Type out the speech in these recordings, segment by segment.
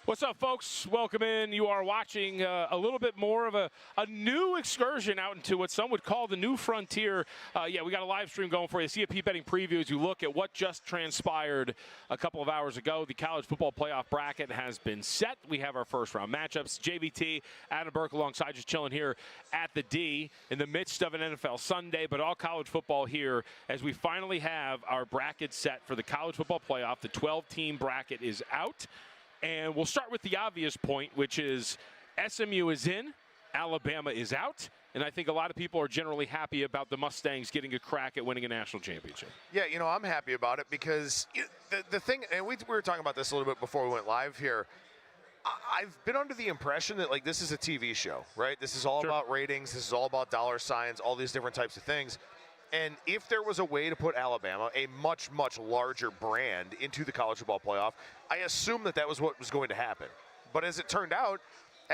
What's up, folks? Welcome in. You are watching a little bit more of a new excursion out into what some would call the new frontier. Yeah, we got a live stream going for you. CFP betting preview as you look at what just transpired a couple of hours ago. The college football playoff bracket has been set. We have our first round matchups. JVT, Adam Burke alongside, just chilling here at the D in the midst of an NFL Sunday, but all college football here as we finally have our bracket set for the college football playoff. The 12-team bracket is out. And we'll start with the obvious point, which is SMU is in, Alabama is out, and I think a lot of people are generally happy about the Mustangs getting a crack at winning a national championship. Yeah, you know, I'm happy about it because the thing, and we were talking about this a little bit before we went live here, I've been under the impression that, like, this is a TV show, right? This is all about ratings, this is all about dollar signs, all these different types of things. And if there was a way to put Alabama, a much, much larger brand, into the college football playoff, I assumed that that was what was going to happen. But as it turned out,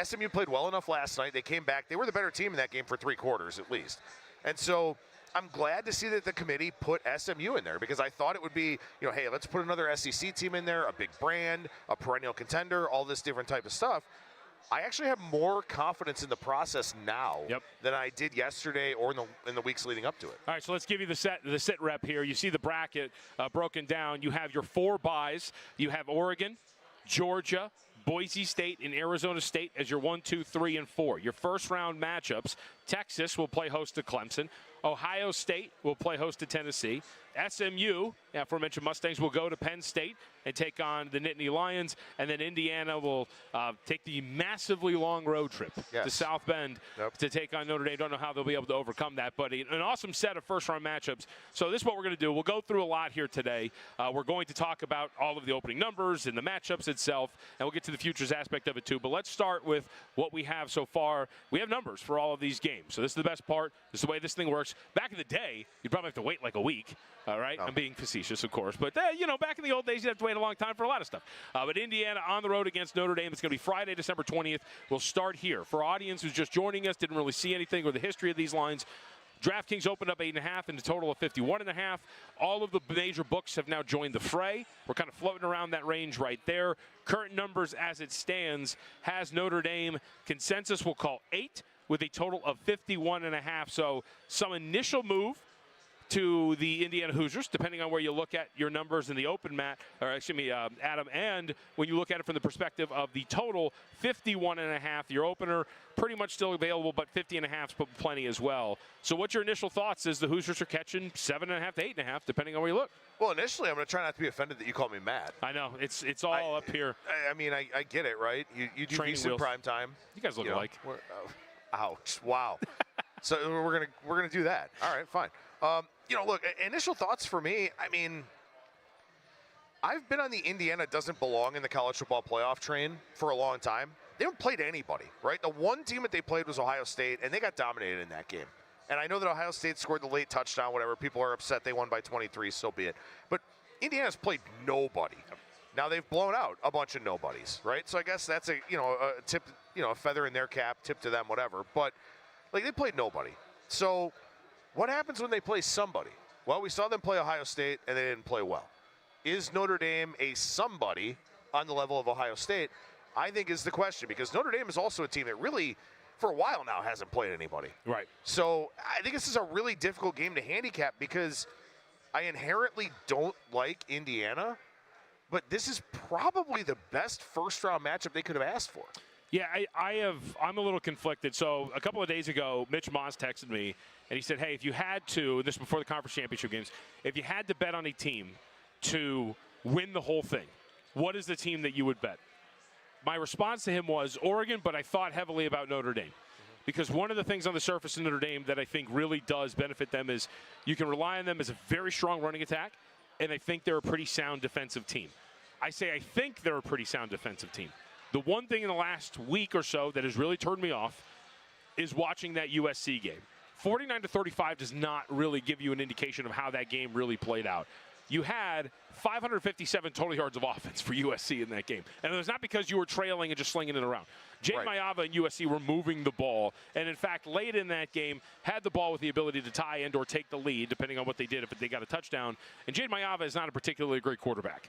SMU played well enough last night. They came back. They were the better team in that game for 3 quarters at least. And so I'm glad to see that the committee put SMU in there because I thought it would be, you know, hey, let's put another SEC team in there, a big brand, a perennial contender, all this different type of stuff. I actually have more confidence in the process now than I did yesterday or in the weeks leading up to it. All right, so let's give you the sit rep here. You see the bracket broken down. You have your 4 byes. You have Oregon, Georgia, Boise State, and Arizona State as your 1, 2, 3, and 4. Your first round matchups: Texas will play host to Clemson. Ohio State will play host to Tennessee. SMU, aforementioned Mustangs, will go to Penn State and take on the Nittany Lions. And then Indiana will take the massively long road trip to South Bend to take on Notre Dame. Don't know how they'll be able to overcome that, but an awesome set of first-round matchups. So this is what we're going to do. We'll go through a lot here today. We're going to talk about all of the opening numbers and the matchups itself, and we'll get to the futures aspect of it too. But let's start with what we have so far. We have numbers for all of these games. So this is the best part. This is the way this thing works. Back in the day, you'd probably have to wait like a week. All right, I'm being facetious, of course. But, you know, back in the old days, you'd have to wait a long time for a lot of stuff. But Indiana on the road against Notre Dame. It's going to be Friday, December 20th. We'll start here. For our audience who's just joining us, didn't really see anything or the history of these lines, DraftKings opened up 8.5 and a total of 51.5. All of the major books have now joined the fray. We're kind of floating around that range right there. Current numbers as it stands has Notre Dame. Consensus will call 8 with a total of 51.5. So some initial move to the Indiana Hoosiers, depending on where you look at your numbers in the open, Adam, and when you look at it from the perspective of the total, 51.5. Your opener pretty much still available, but 50.5 is plenty as well. So what's your initial thoughts as the Hoosiers are catching 7.5 to 8.5, depending on where you look? Well, initially, I'm going to try not to be offended that you call me mad. I know. It's all up here. I mean, I get it, right? You do VSiN prime time. You guys look alike. Ouch. Wow. So we're gonna do that. All right, fine. You know, look, initial thoughts for me, I mean, I've been on the Indiana doesn't belong in the college football playoff train for a long time. They haven't played anybody, right? The one team that they played was Ohio State, and they got dominated in that game. And I know that Ohio State scored the late touchdown, whatever. People are upset they won by 23, so be it. But Indiana's played nobody. Now they've blown out a bunch of nobodies, right? So I guess that's a tip, a feather in their cap, tip to them, whatever. But like, they played nobody. So what happens when they play somebody? Well, we saw them play Ohio State, and they didn't play well. Is Notre Dame a somebody on the level of Ohio State? I think is the question, because Notre Dame is also a team that really, for a while now, hasn't played anybody. Right. So I think this is a really difficult game to handicap because I inherently don't like Indiana, but this is probably the best first-round matchup they could have asked for. Yeah, I'm a little conflicted. So a couple of days ago, Mitch Moss texted me, and he said, hey, if you had to, this is before the conference championship games, if you had to bet on a team to win the whole thing, what is the team that you would bet? My response to him was Oregon, but I thought heavily about Notre Dame. Because one of the things on the surface of Notre Dame that I think really does benefit them is you can rely on them as a very strong running attack, and I think they're a pretty sound defensive team. I think they're a pretty sound defensive team. The one thing in the last week or so that has really turned me off is watching that USC game. 49-35 does not really give you an indication of how that game really played out. You had 557 total yards of offense for USC in that game. And it was not because you were trailing and just slinging it around. Jade Mayava and USC were moving the ball. And, in fact, late in that game, had the ball with the ability to tie and or take the lead, depending on what they did if they got a touchdown. And Jade Mayava is not a particularly great quarterback.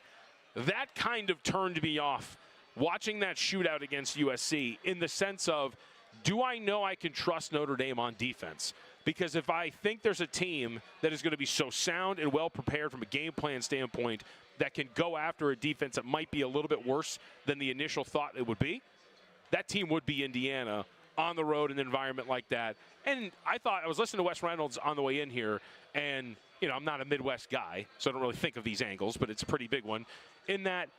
That kind of turned me off watching that shootout against USC in the sense of, do I know I can trust Notre Dame on defense? Because if I think there's a team that is going to be so sound and well prepared from a game plan standpoint that can go after a defense that might be a little bit worse than the initial thought it would be, that team would be Indiana on the road in an environment like that. And I was listening to Wes Reynolds on the way in here, and, you know, I'm not a Midwest guy, so I don't really think of these angles, but it's a pretty big one, in that,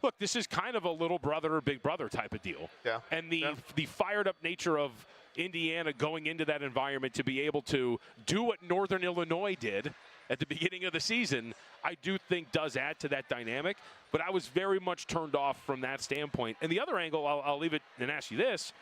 look, this is kind of a little brother or big brother type of deal. Yeah. And the fired up nature of Indiana going into that environment to be able to do what Northern Illinois did at the beginning of the season, I do think does add to that dynamic. But I was very much turned off from that standpoint. And the other angle, I'll leave it and ask you this.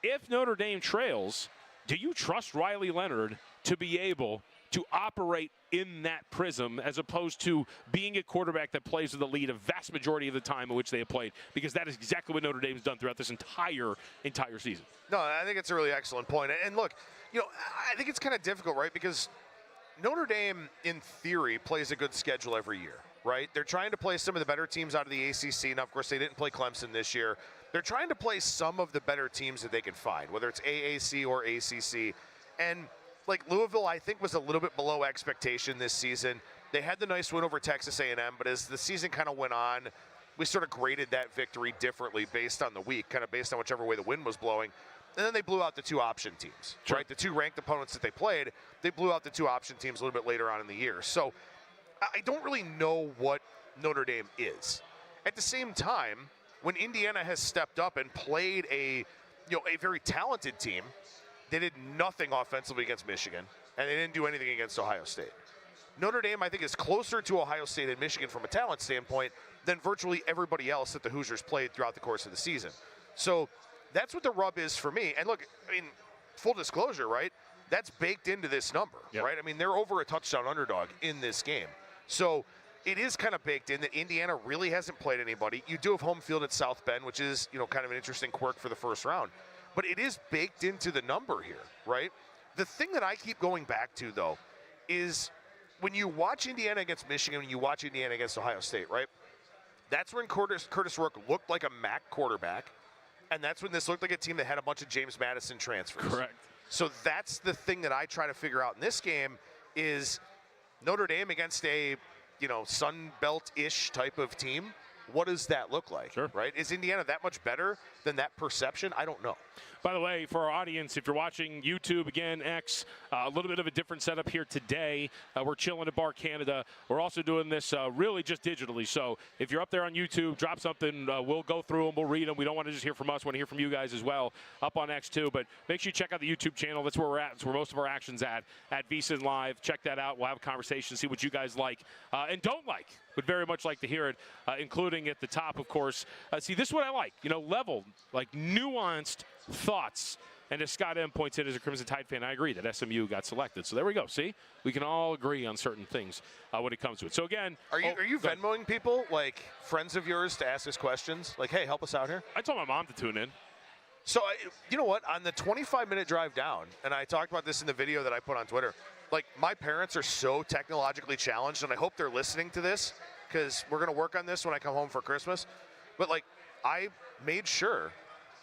If Notre Dame trails, do you trust Riley Leonard to be able to operate in that prism as opposed to being a quarterback that plays with the lead a vast majority of the time in which they have played? Because that is exactly what Notre Dame's done throughout this entire season. No, I think it's a really excellent point. And look, you know, I think it's kind of difficult, right? Because Notre Dame, in theory, plays a good schedule every year, right? They're trying to play some of the better teams out of the ACC. Now, of course, they didn't play Clemson this year. They're trying to play some of the better teams that they can find, whether it's AAC or ACC. And like Louisville, I think, was a little bit below expectation this season. They had the nice win over Texas A&M, but as the season kind of went on, we sort of graded that victory differently based on the week, kind of based on whichever way the wind was blowing. And then they blew out the two option teams, sure, right? The two ranked opponents that they played, they blew out the two option teams a little bit later on in the year. So I don't really know what Notre Dame is. At the same time, when Indiana has stepped up and played a very talented team, they did nothing offensively against Michigan, and they didn't do anything against Ohio State. Notre Dame, I think, is closer to Ohio State and Michigan from a talent standpoint than virtually everybody else that the Hoosiers played throughout the course of the season. So that's what the rub is for me. And look, I mean, full disclosure, right? That's baked into this number, right? I mean, they're over a touchdown underdog in this game. So it is kind of baked in that Indiana really hasn't played anybody. You do have home field at South Bend, which is, kind of an interesting quirk for the first round. But it is baked into the number here, right? The thing that I keep going back to, though, is when you watch Indiana against Michigan, when you watch Indiana against Ohio State, right? That's when Curtis Rourke looked like a MAC quarterback, and that's when this looked like a team that had a bunch of James Madison transfers. Correct. So that's the thing that I try to figure out in this game is Notre Dame against a, Sun Belt-ish type of team. What does that look like, sure, right? Is Indiana that much better than that perception? I don't know. By the way, for our audience, if you're watching YouTube, again, X, a little bit of a different setup here today. We're chilling at Bar Canada. We're also doing this really just digitally. So if you're up there on YouTube, drop something. We'll go through them. We'll read them. We don't want to just hear from us. We want to hear from you guys as well up on X too. But make sure you check out the YouTube channel. That's where we're at. That's where most of our action's at VSiN Live. Check that out. We'll have a conversation, see what you guys like and don't like. Would very much like to hear it, including at the top, of course. See, this is what I like. Level, like nuanced thoughts. And as Scott M points in as a Crimson Tide fan, I agree that SMU got selected. So there we go. See, we can all agree on certain things when it comes to it. So again, are you Venmoing people, like friends of yours, to ask us questions? Like, hey, help us out here. I told my mom to tune in. So you know what? On the 25-minute drive down, and I talked about this in the video that I put on Twitter. Like, my parents are so technologically challenged, and I hope they're listening to this because we're going to work on this when I come home for Christmas. But, like, I made sure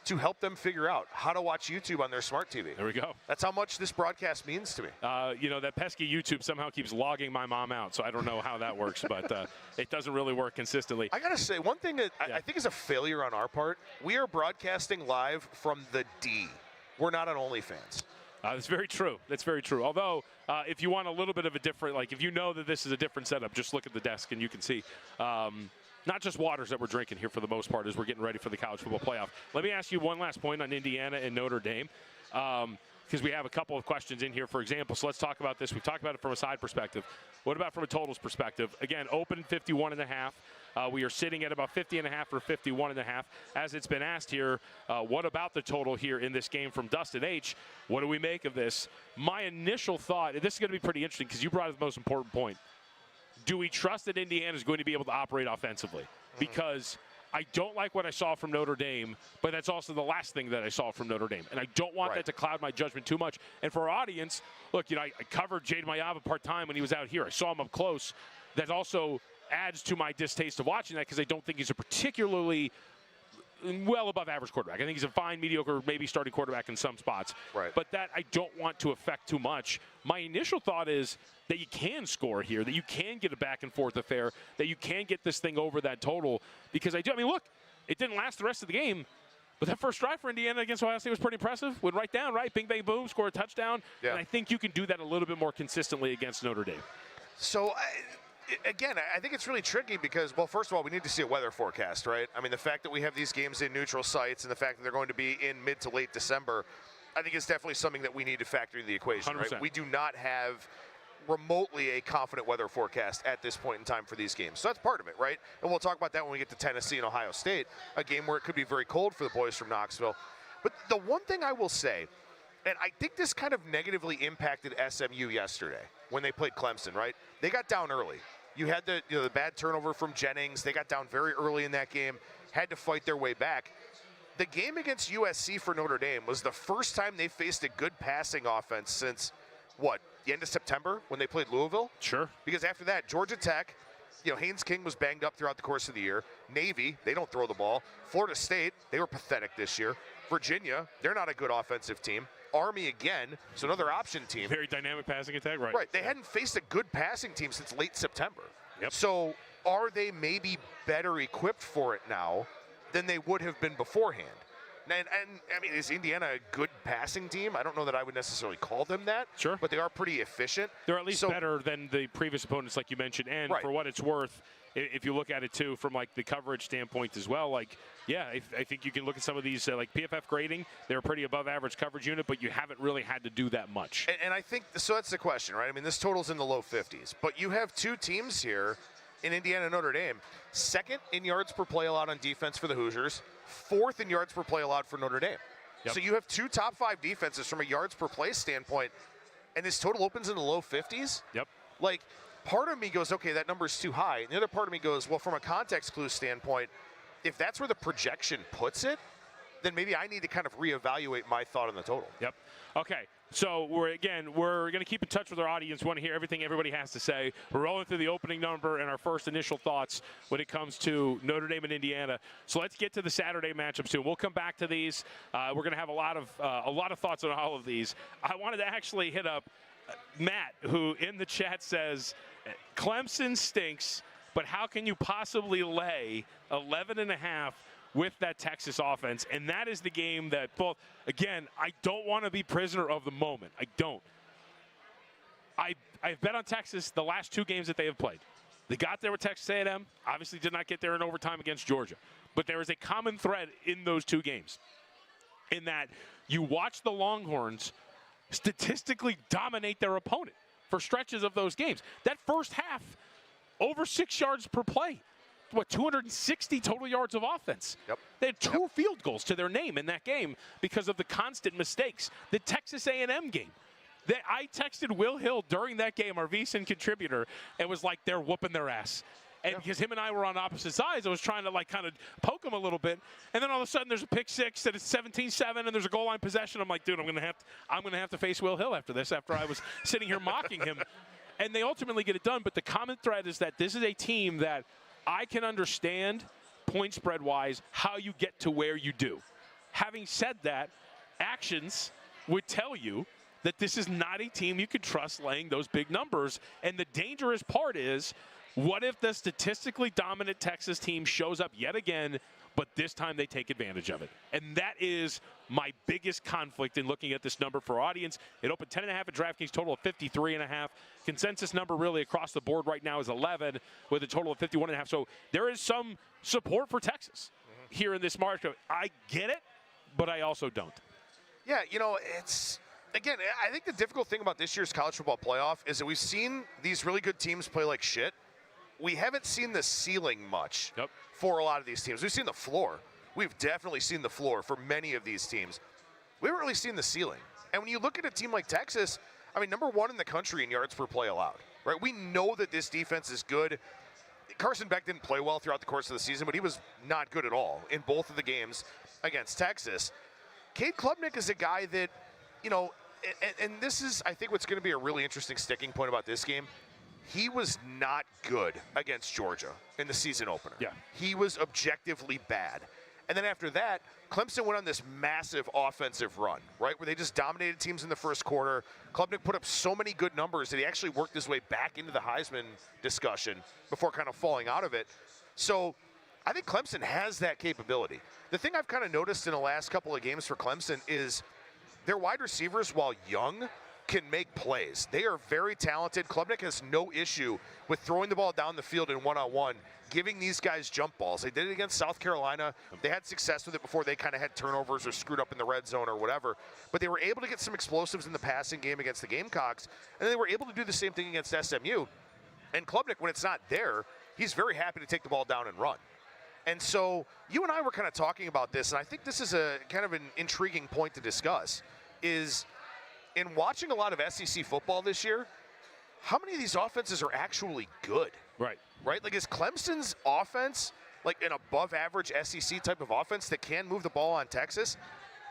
to help them figure out how to watch YouTube on their smart TV. There we go. That's how much this broadcast means to me. That pesky YouTube somehow keeps logging my mom out, so I don't know how that works, but it doesn't really work consistently. I got to say, one thing that I think is a failure on our part, we are broadcasting live from the D. We're not on OnlyFans. That's very true. That's very true. Although, if you want a little bit of a different, like if you know that this is a different setup, just look at the desk and you can see not just waters that we're drinking here for the most part as we're getting ready for the college football playoff. Let me ask you one last point on Indiana and Notre Dame because we have a couple of questions in here, for example. So let's talk about this. We've talked about it from a side perspective. What about from a totals perspective? Again, open 51.5. We are sitting at about 50.5 or 51.5. As it's been asked here, what about the total here in this game from Dustin H? What do we make of this? My initial thought, and this is going to be pretty interesting because you brought up the most important point. Do we trust that Indiana is going to be able to operate offensively? Because I don't like what I saw from Notre Dame, but that's also the last thing that I saw from Notre Dame. And I don't want that to cloud my judgment too much. And for our audience, look, I covered Jade Mayava part-time when he was out here. I saw him up close. That also adds to my distaste of watching that because I don't think he's a particularly well above average quarterback. I think he's a fine, mediocre, maybe starting quarterback in some spots. Right. But that I don't want to affect too much. My initial thought is that you can score here, that you can get a back and forth affair, that you can get this thing over that total. Because I mean, look, it didn't last the rest of the game. But that first drive for Indiana against Ohio State was pretty impressive. Went right down, right? Bing, bang, boom, score a touchdown. Yeah. And I think you can do that a little bit more consistently against Notre Dame. So, again, I think it's really tricky because, well, first of all, we need to see a weather forecast, right? I mean, the fact that we have these games in neutral sites and the fact that they're going to be in mid to late December, I think is definitely something that we need to factor into the equation, 100%. right? We do not have remotely a confident weather forecast at this point in time for these games. So that's part of it, right? And we'll talk about that when we get to Tennessee and Ohio State, a game where it could be very cold for the boys from Knoxville. But the one thing I will say, and I think this kind of negatively impacted SMU yesterday when they played Clemson, right? They got down early. You had the bad turnover from Jennings. They got down very early in that game, had to fight their way back. The game against USC for Notre Dame was the first time they faced a good passing offense since, what, the end of September when they played Louisville? Sure. Because after that, Georgia Tech, Haynes King was banged up throughout the course of the year. Navy, they don't throw the ball. Florida State, they were pathetic this year. Virginia, they're not a good offensive team. Army again, so another option team. Very dynamic passing attack, right? Right. They hadn't faced a good passing team since late September. Yep. So are they maybe better equipped for it now than they would have been beforehand? And I mean, is Indiana a good passing team? I don't know that I would necessarily call them that. Sure. But they are pretty efficient. They're at least better than the previous opponents, like you mentioned. And right. for what it's worth, if you look at it, too, from, like, the coverage standpoint as well, like, yeah, I think you can look at some of these, like PFF grading. They're a pretty above-average coverage unit, but you haven't really had to do that much. And I think, so that's the question, right? I mean, this total's in the low 50s. But you have two teams here in Indiana and Notre Dame. Second in yards per play allowed on defense for the Hoosiers. Fourth in yards per play allowed for Notre Dame. Yep. So you have two top five defenses from a yards per play standpoint, and this total opens in the low 50s? Yep. Like, part of me goes, okay, that number's too high. And the other part of me goes, well, from a context clue standpoint, if that's where the projection puts it, then maybe I need to kind of reevaluate my thought on the total. Yep. Okay. So we're going to keep in touch with our audience. We want to hear everything everybody has to say. We're rolling through the opening number and our first initial thoughts when it comes to Notre Dame and Indiana. So let's get to the Saturday matchups too. We'll come back to these. We're going to have a lot of thoughts on all of these. I wanted to actually hit up Matt, who in the chat says Clemson stinks, but how can you possibly lay 11.5 with that Texas offense? And that is the game that both, again, I don't want to be prisoner of the moment. I don't. I've bet on Texas the last two games that they have played. They got there with Texas A&M, obviously did not get there in overtime against Georgia. But there is a common thread in those two games, in that you watch the Longhorns statistically dominate their opponent for stretches of those games. That first half, over 6 yards per play. 260 total yards of offense. Yep. They had two field goals to their name in that game because of the constant mistakes. The Texas A&M game. I texted Will Hill during that game, our VSiN contributor, and was like, they're whooping their ass. And because him and I were on opposite sides, I was trying to kind of poke him a little bit. And then all of a sudden there's a pick six and it's 17-7 and there's a goal line possession. I'm like, dude, I'm gonna have to face Will Hill after this, after I was sitting here mocking him. And they ultimately get it done. But the common thread is that this is a team that I can understand, point spread-wise, how you get to where you do. Having said that, actions would tell you that this is not a team you could trust laying those big numbers. And the dangerous part is, what if the statistically dominant Texas team shows up yet again, but this time they take advantage of it? And that is my biggest conflict in looking at this number for our audience. It opened 10.5 at DraftKings, total of 53.5. Consensus number really across the board right now is 11 with a total of 51.5. So there is some support for Texas here in this market. I get it, but I also don't. Yeah, it's, again, I think the difficult thing about this year's college football playoff is that we've seen these really good teams play like shit. We haven't seen the ceiling much for a lot of these teams. We've seen the floor. We've definitely seen the floor for many of these teams. We haven't really seen the ceiling. And when you look at a team like Texas, I mean, number one in the country in yards per play allowed, right? We know that this defense is good. Carson Beck didn't play well throughout the course of the season, but he was not good at all in both of the games against Texas. Cade Klubnik is a guy that, and this is, I think, what's going to be a really interesting sticking point about this game. He was not good against Georgia in the season opener. Yeah. He was objectively bad. And then after that, Clemson went on this massive offensive run, right, where they just dominated teams in the first quarter. Klubnik put up so many good numbers that he actually worked his way back into the Heisman discussion before kind of falling out of it. So I think Clemson has that capability. The thing I've kind of noticed in the last couple of games for Clemson is their wide receivers, while young, can make plays. They are very talented. Klubnik has no issue with throwing the ball down the field in one-on-one, giving these guys jump balls. They did it against South Carolina. They had success with it before they kind of had turnovers or screwed up in the red zone or whatever. But they were able to get some explosives in the passing game against the Gamecocks, and they were able to do the same thing against SMU. And Klubnik, when it's not there, he's very happy to take the ball down and run. And so you and I were kind of talking about this, and I think this is a kind of an intriguing point to discuss, is in watching a lot of SEC football this year, how many of these offenses are actually good? Right. Right? Like, is Clemson's offense like an above-average SEC type of offense that can move the ball on Texas?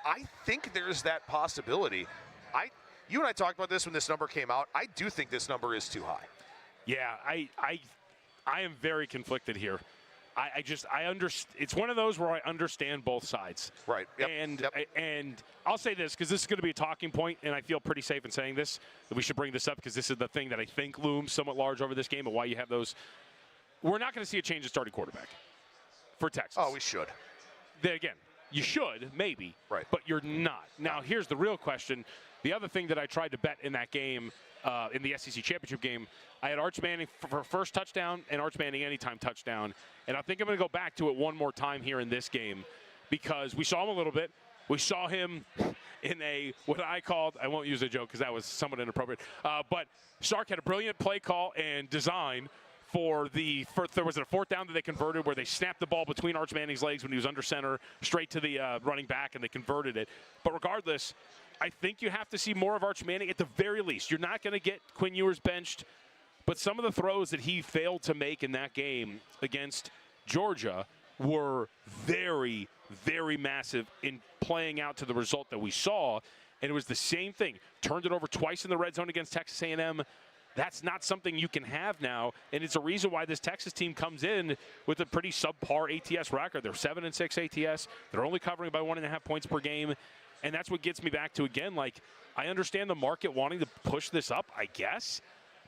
I think there's that possibility. You and I talked about this when this number came out. I do think this number is too high. Yeah, I am very conflicted here. I understand. It's one of those where I understand both sides. Right. Yep. And I'll say this because this is going to be a talking point, and I feel pretty safe in saying this, that we should bring this up because this is the thing that I think looms somewhat large over this game and why you have those. We're not going to see a change in starting quarterback for Texas. Oh, we should. Then again, you should, maybe. Right. But you're not. Now, here's the real question. The other thing that I tried to bet in that game, in the SEC championship game, I had Arch Manning for first touchdown and Arch Manning anytime touchdown. And I think I'm going to go back to it one more time here in this game because we saw him a little bit. We saw him in what I called, I won't use a joke because that was somewhat inappropriate, but Sark had a brilliant play call and design for there was a fourth down that they converted where they snapped the ball between Arch Manning's legs when he was under center straight to the running back, and they converted it. But regardless, I think you have to see more of Arch Manning at the very least. You're not going to get Quinn Ewers benched, but some of the throws that he failed to make in that game against Georgia were very, very massive in playing out to the result that we saw. And it was the same thing. Turned it over twice in the red zone against Texas A&M. That's not something you can have now, and it's a reason why this Texas team comes in with a pretty subpar ATS record. They're 7-6 ATS. They're only covering by 1.5 points per game, and that's what gets me back to, again, like, I understand the market wanting to push this up, I guess,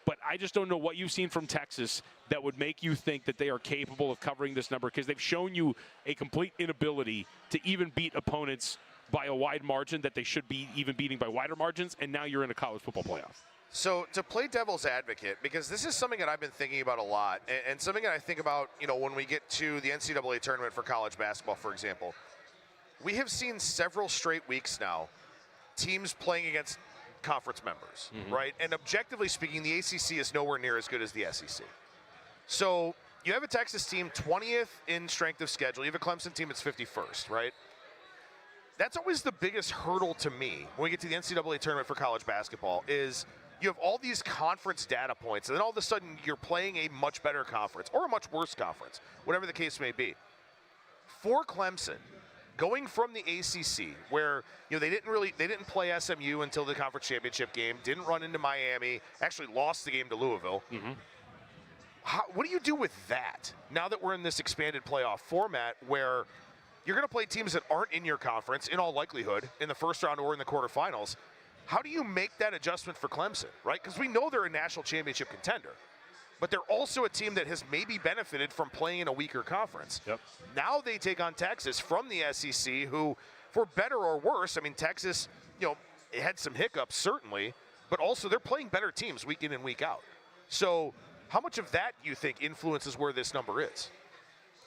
but I just don't know what you've seen from Texas that would make you think that they are capable of covering this number because they've shown you a complete inability to even beat opponents by a wide margin that they should be even beating by wider margins, and now you're in a college football playoff. So to play devil's advocate, because this is something that I've been thinking about a lot, and something that I think about, when we get to the NCAA tournament for college basketball, for example, we have seen several straight weeks now teams playing against conference members, right? And objectively speaking, the ACC is nowhere near as good as the SEC. So you have a Texas team 20th in strength of schedule. You have a Clemson team that's 51st, right? That's always the biggest hurdle to me when we get to the NCAA tournament for college basketball is you have all these conference data points, and then all of a sudden you're playing a much better conference or a much worse conference, whatever the case may be. For Clemson, going from the ACC, where they didn't play SMU until the conference championship game, didn't run into Miami, actually lost the game to Louisville. What do you do with that now that we're in this expanded playoff format where you're going to play teams that aren't in your conference, in all likelihood, in the first round or in the quarterfinals? How do you make that adjustment for Clemson, right? Because we know they're a national championship contender, but they're also a team that has maybe benefited from playing in a weaker conference. Yep. Now they take on Texas from the SEC, who, for better or worse, I mean, Texas, it had some hiccups, certainly, but also they're playing better teams week in and week out. So how much of that, you think, influences where this number is?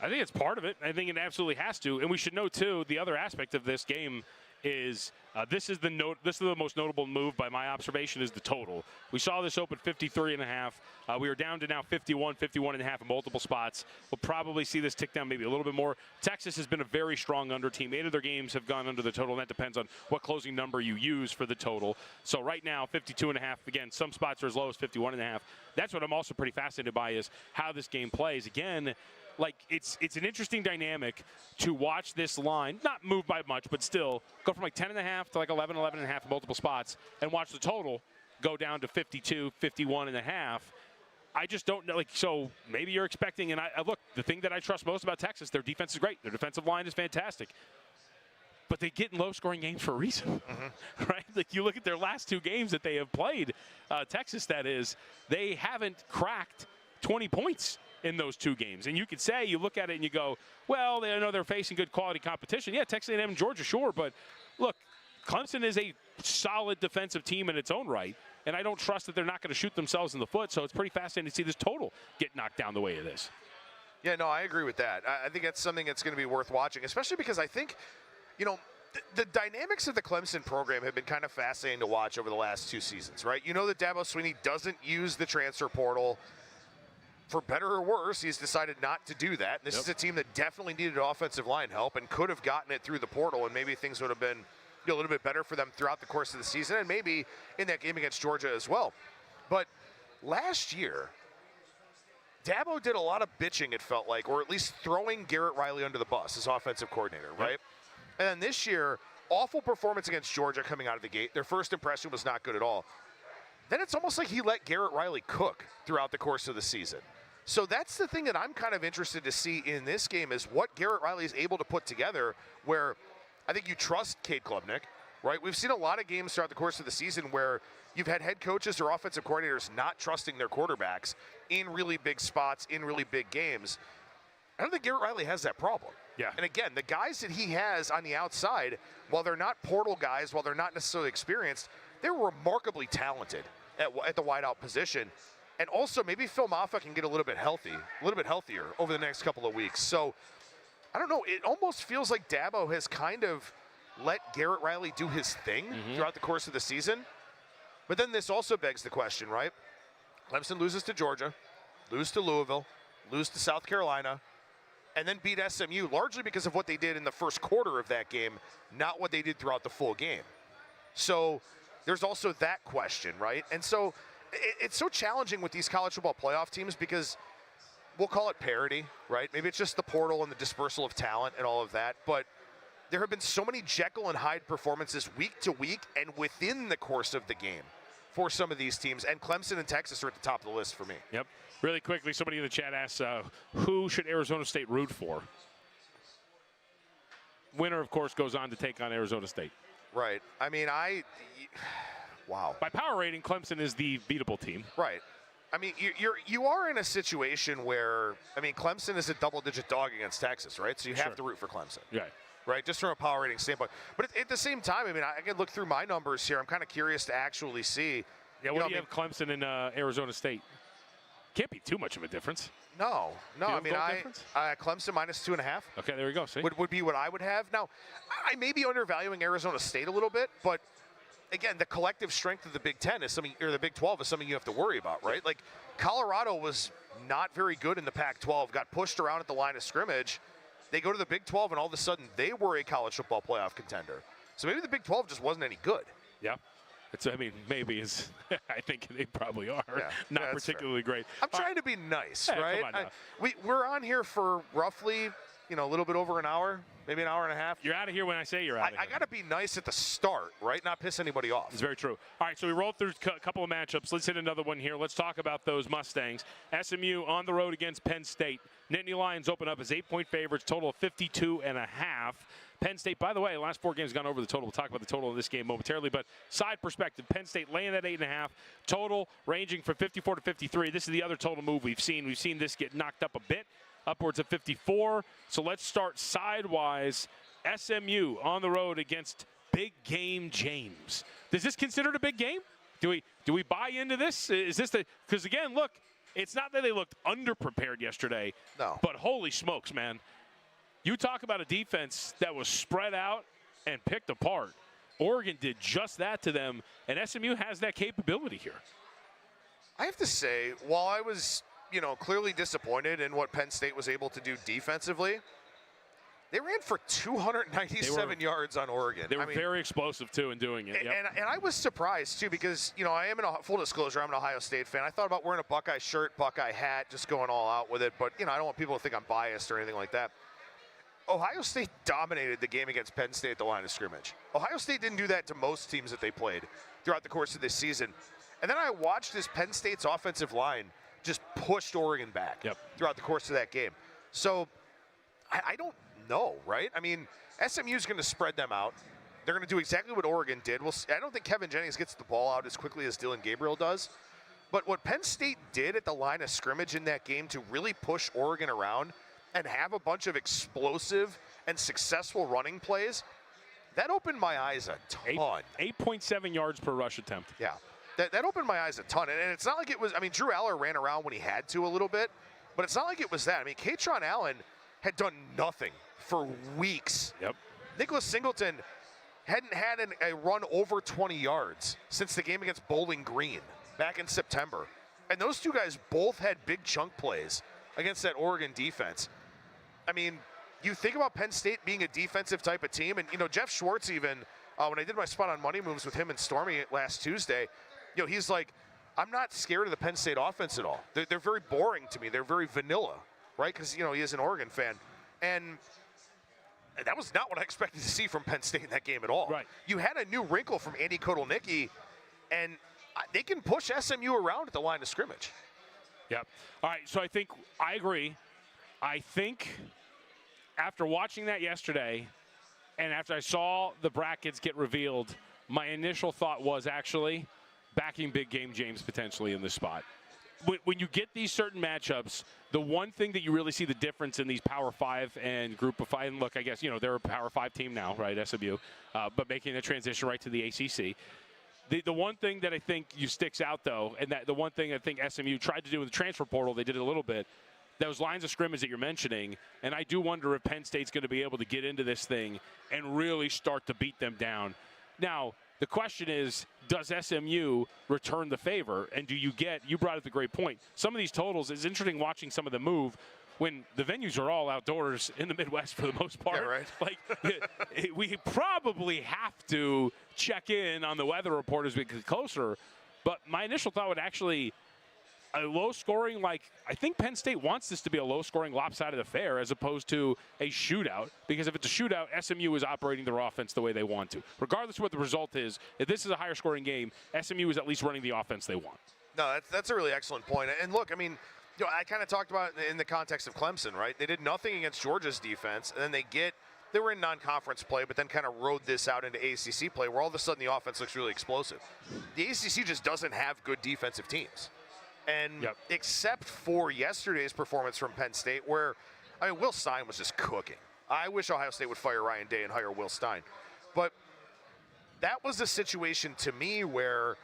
I think it's part of it. I think it absolutely has to. And we should know, too, the other aspect of this game is this is the most notable move by my observation is the total. We saw this open 53.5. We are down to now 51.5 in multiple spots. We'll probably see this tick down maybe a little bit more. Texas has been a very strong under team. 8 of their games have gone under the total, and that depends on what closing number you use for the total. So right now, 52.5. Again, some spots are as low as 51.5. That's what I'm also pretty fascinated by is how this game plays. Again, like it's an interesting dynamic to watch this line, not move by much, but still go from like 10.5 to like 11.5 in multiple spots and watch the total go down to 52, 51.5. I just don't know. Like, so maybe you're expecting, and I look, the thing that I trust most about Texas, their defense is great. Their defensive line is fantastic. But they get in low-scoring games for a reason, right? Like, you look at their last 2 games that they have played, Texas, that is, they haven't cracked 20 points in those 2 games. And you could say, you look at it and you go, well, they know they're facing good quality competition. Yeah, Texas A&M and Georgia, sure. But, look, Clemson is a solid defensive team in its own right. And I don't trust that they're not going to shoot themselves in the foot. So it's pretty fascinating to see this total get knocked down the way it is. Yeah, no, I agree with that. I think that's something that's going to be worth watching, especially because I think – you know, the dynamics of the Clemson program have been kind of fascinating to watch over the last 2 seasons, right? You know that Dabo Swinney doesn't use the transfer portal. For better or worse, he's decided not to do that. And this is a team that definitely needed offensive line help and could have gotten it through the portal, and maybe things would have been a little bit better for them throughout the course of the season, and maybe in that game against Georgia as well. But last year, Dabo did a lot of bitching, it felt like, or at least throwing Garrett Riley under the bus as offensive coordinator, right? And then this year, awful performance against Georgia coming out of the gate. Their first impression was not good at all. Then it's almost like he let Garrett Riley cook throughout the course of the season. So that's the thing that I'm kind of interested to see in this game is what Garrett Riley is able to put together where I think you trust Cade Klubnik, right? We've seen a lot of games throughout the course of the season where you've had head coaches or offensive coordinators not trusting their quarterbacks in really big spots, in really big games. I don't think Garrett Riley has that problem. Yeah. And again, the guys that he has on the outside, while they're not portal guys, while they're not necessarily experienced, they're remarkably talented at the wideout position. And also, maybe Phil Maffa can get a little bit healthier over the next couple of weeks. So, I don't know. It almost feels like Dabo has kind of let Garrett Riley do his thing throughout the course of the season. But then this also begs the question, right? Clemson loses to Georgia, lose to Louisville, lose to South Carolina, and then beat SMU largely because of what they did in the first quarter of that game, not what they did throughout the full game. So there's also that question, right? And so it's so challenging with these college football playoff teams because we'll call it parity, right? Maybe it's just the portal and the dispersal of talent and all of that, but there have been so many Jekyll and Hyde performances week to week and within the course of the game for some of these teams, and Clemson and Texas are at the top of the list for me. Yep. Really quickly, somebody in the chat asks, who should Arizona State root for? Winner, of course, goes on to take on Arizona State. Right. I mean, wow. By power rating, Clemson is the beatable team. Right. I mean, you are in a situation where, I mean, Clemson is a double-digit dog against Texas, right? So you have to root for Clemson. Right. Right, just from a power rating standpoint. But at the same time, I mean, I can look through my numbers here. I'm kind of curious to actually see. Yeah, what do you have Clemson and Arizona State? Can't be too much of a difference. No. I mean, Clemson -2.5. Okay, there we go. See? Would be what I would have. Now, I may be undervaluing Arizona State a little bit, but again, the collective strength of the Big Ten is something, or the Big 12 is something you have to worry about, right? Like, Colorado was not very good in the Pac-12, got pushed around at the line of scrimmage. They go to the Big 12, and all of a sudden, they were a college football playoff contender. So maybe the Big 12 just wasn't any good. Yeah. I mean, maybe is. I think they probably are. Yeah, not particularly great. I'm trying to be nice, right? Come on now. We're on here for roughly, a little bit over an hour, maybe an hour and a half. You're out of here when I say you're out of here. I got to be nice at the start, right? Not piss anybody off. It's very true. All right, so we rolled through a couple of matchups. Let's hit another one here. Let's talk about those Mustangs. SMU on the road against Penn State. Nittany Lions open up as 8-point favorites, total of 52.5. Penn State, by the way, the last 4 games gone over the total. We'll talk about the total of this game momentarily, but side perspective, Penn State laying that 8.5, total ranging from 54 to 53. This is the other total move we've seen. We've seen this get knocked up a bit, upwards of 54. So let's start sidewise. SMU on the road against Big Game James. Is this considered a big game? Do we buy into this? Is this because again, look, it's not that they looked underprepared yesterday. No. But holy smokes, man. You talk about a defense that was spread out and picked apart. Oregon did just that to them, and SMU has that capability here. I have to say, while I was, clearly disappointed in what Penn State was able to do defensively, they ran for 297 yards on Oregon. They were very explosive, too, in doing it. Yep. And I was surprised, too, because, I am full disclosure, I'm an Ohio State fan. I thought about wearing a Buckeye shirt, Buckeye hat, just going all out with it. But, I don't want people to think I'm biased or anything like that. Ohio State dominated the game against Penn State at the line of scrimmage. Ohio State didn't do that to most teams that they played throughout the course of this season. And then I watched this Penn State's offensive line just pushed Oregon back throughout the course of that game. So I don't know, right? I mean, SMU's going to spread them out. They're going to do exactly what Oregon did. I don't think Kevin Jennings gets the ball out as quickly as Dylan Gabriel does. But what Penn State did at the line of scrimmage in that game to really push Oregon around and have a bunch of explosive and successful running plays, that opened my eyes a ton. 8.7 yards per rush attempt. Yeah, that opened my eyes a ton. And it's not like it was, I mean, Drew Aller ran around when he had to a little bit, but it's not like it was that. I mean, Katron Allen had done nothing for weeks. Yep. Nicholas Singleton hadn't had a run over 20 yards since the game against Bowling Green back in September. And those two guys both had big chunk plays against that Oregon defense. I mean, you think about Penn State being a defensive type of team, and, you know, Jeff Schwartz even, when I did my spot on Money Moves with him and Stormy last Tuesday, you know, he's like, I'm not scared of the Penn State offense at all. They're very boring to me. They're very vanilla, right? Because, you know, he is an Oregon fan. And that was not what I expected to see from Penn State in that game at all. Right. You had a new wrinkle from Andy Kotelnicki, and they can push SMU around at the line of scrimmage. Yep. All right, so I agree. I think after watching that yesterday and after I saw the brackets get revealed, my initial thought was actually backing big game James potentially in this spot. When you get these certain matchups, the one thing that you really see the difference in these Power 5 and Group of 5, and look, I guess, you know, they're a Power 5 team now, right, SMU, but making the transition right to the ACC. The one thing that I think sticks out, though, and that the one thing I think SMU tried to do with the transfer portal, they did it a little bit, those lines of scrimmage that you're mentioning, and I do wonder if Penn State's going to be able to get into this thing and really start to beat them down. Now, the question is, does SMU return the favor? And do you brought up a great point. Some of these totals, it's interesting watching some of them move when the venues are all outdoors in the Midwest for the most part. Yeah, right. Like, we probably have to check in on the weather report as we get closer. But my initial thought would actually a low scoring, like, I think Penn State wants this to be a low scoring lopsided affair as opposed to a shootout, because if it's a shootout, SMU is operating their offense the way they want to. Regardless of what the result is, if this is a higher scoring game, SMU is at least running the offense they want. No, that's a really excellent point. And look, I mean, you know, I kind of talked about it in the context of Clemson, right? They did nothing against Georgia's defense, and then they were in non-conference play, but then kind of rode this out into ACC play where all of a sudden the offense looks really explosive. The ACC just doesn't have good defensive teams. And except for yesterday's performance from Penn State, where, I mean, Will Stein was just cooking. I wish Ohio State would fire Ryan Day and hire Will Stein. But that was a situation to me where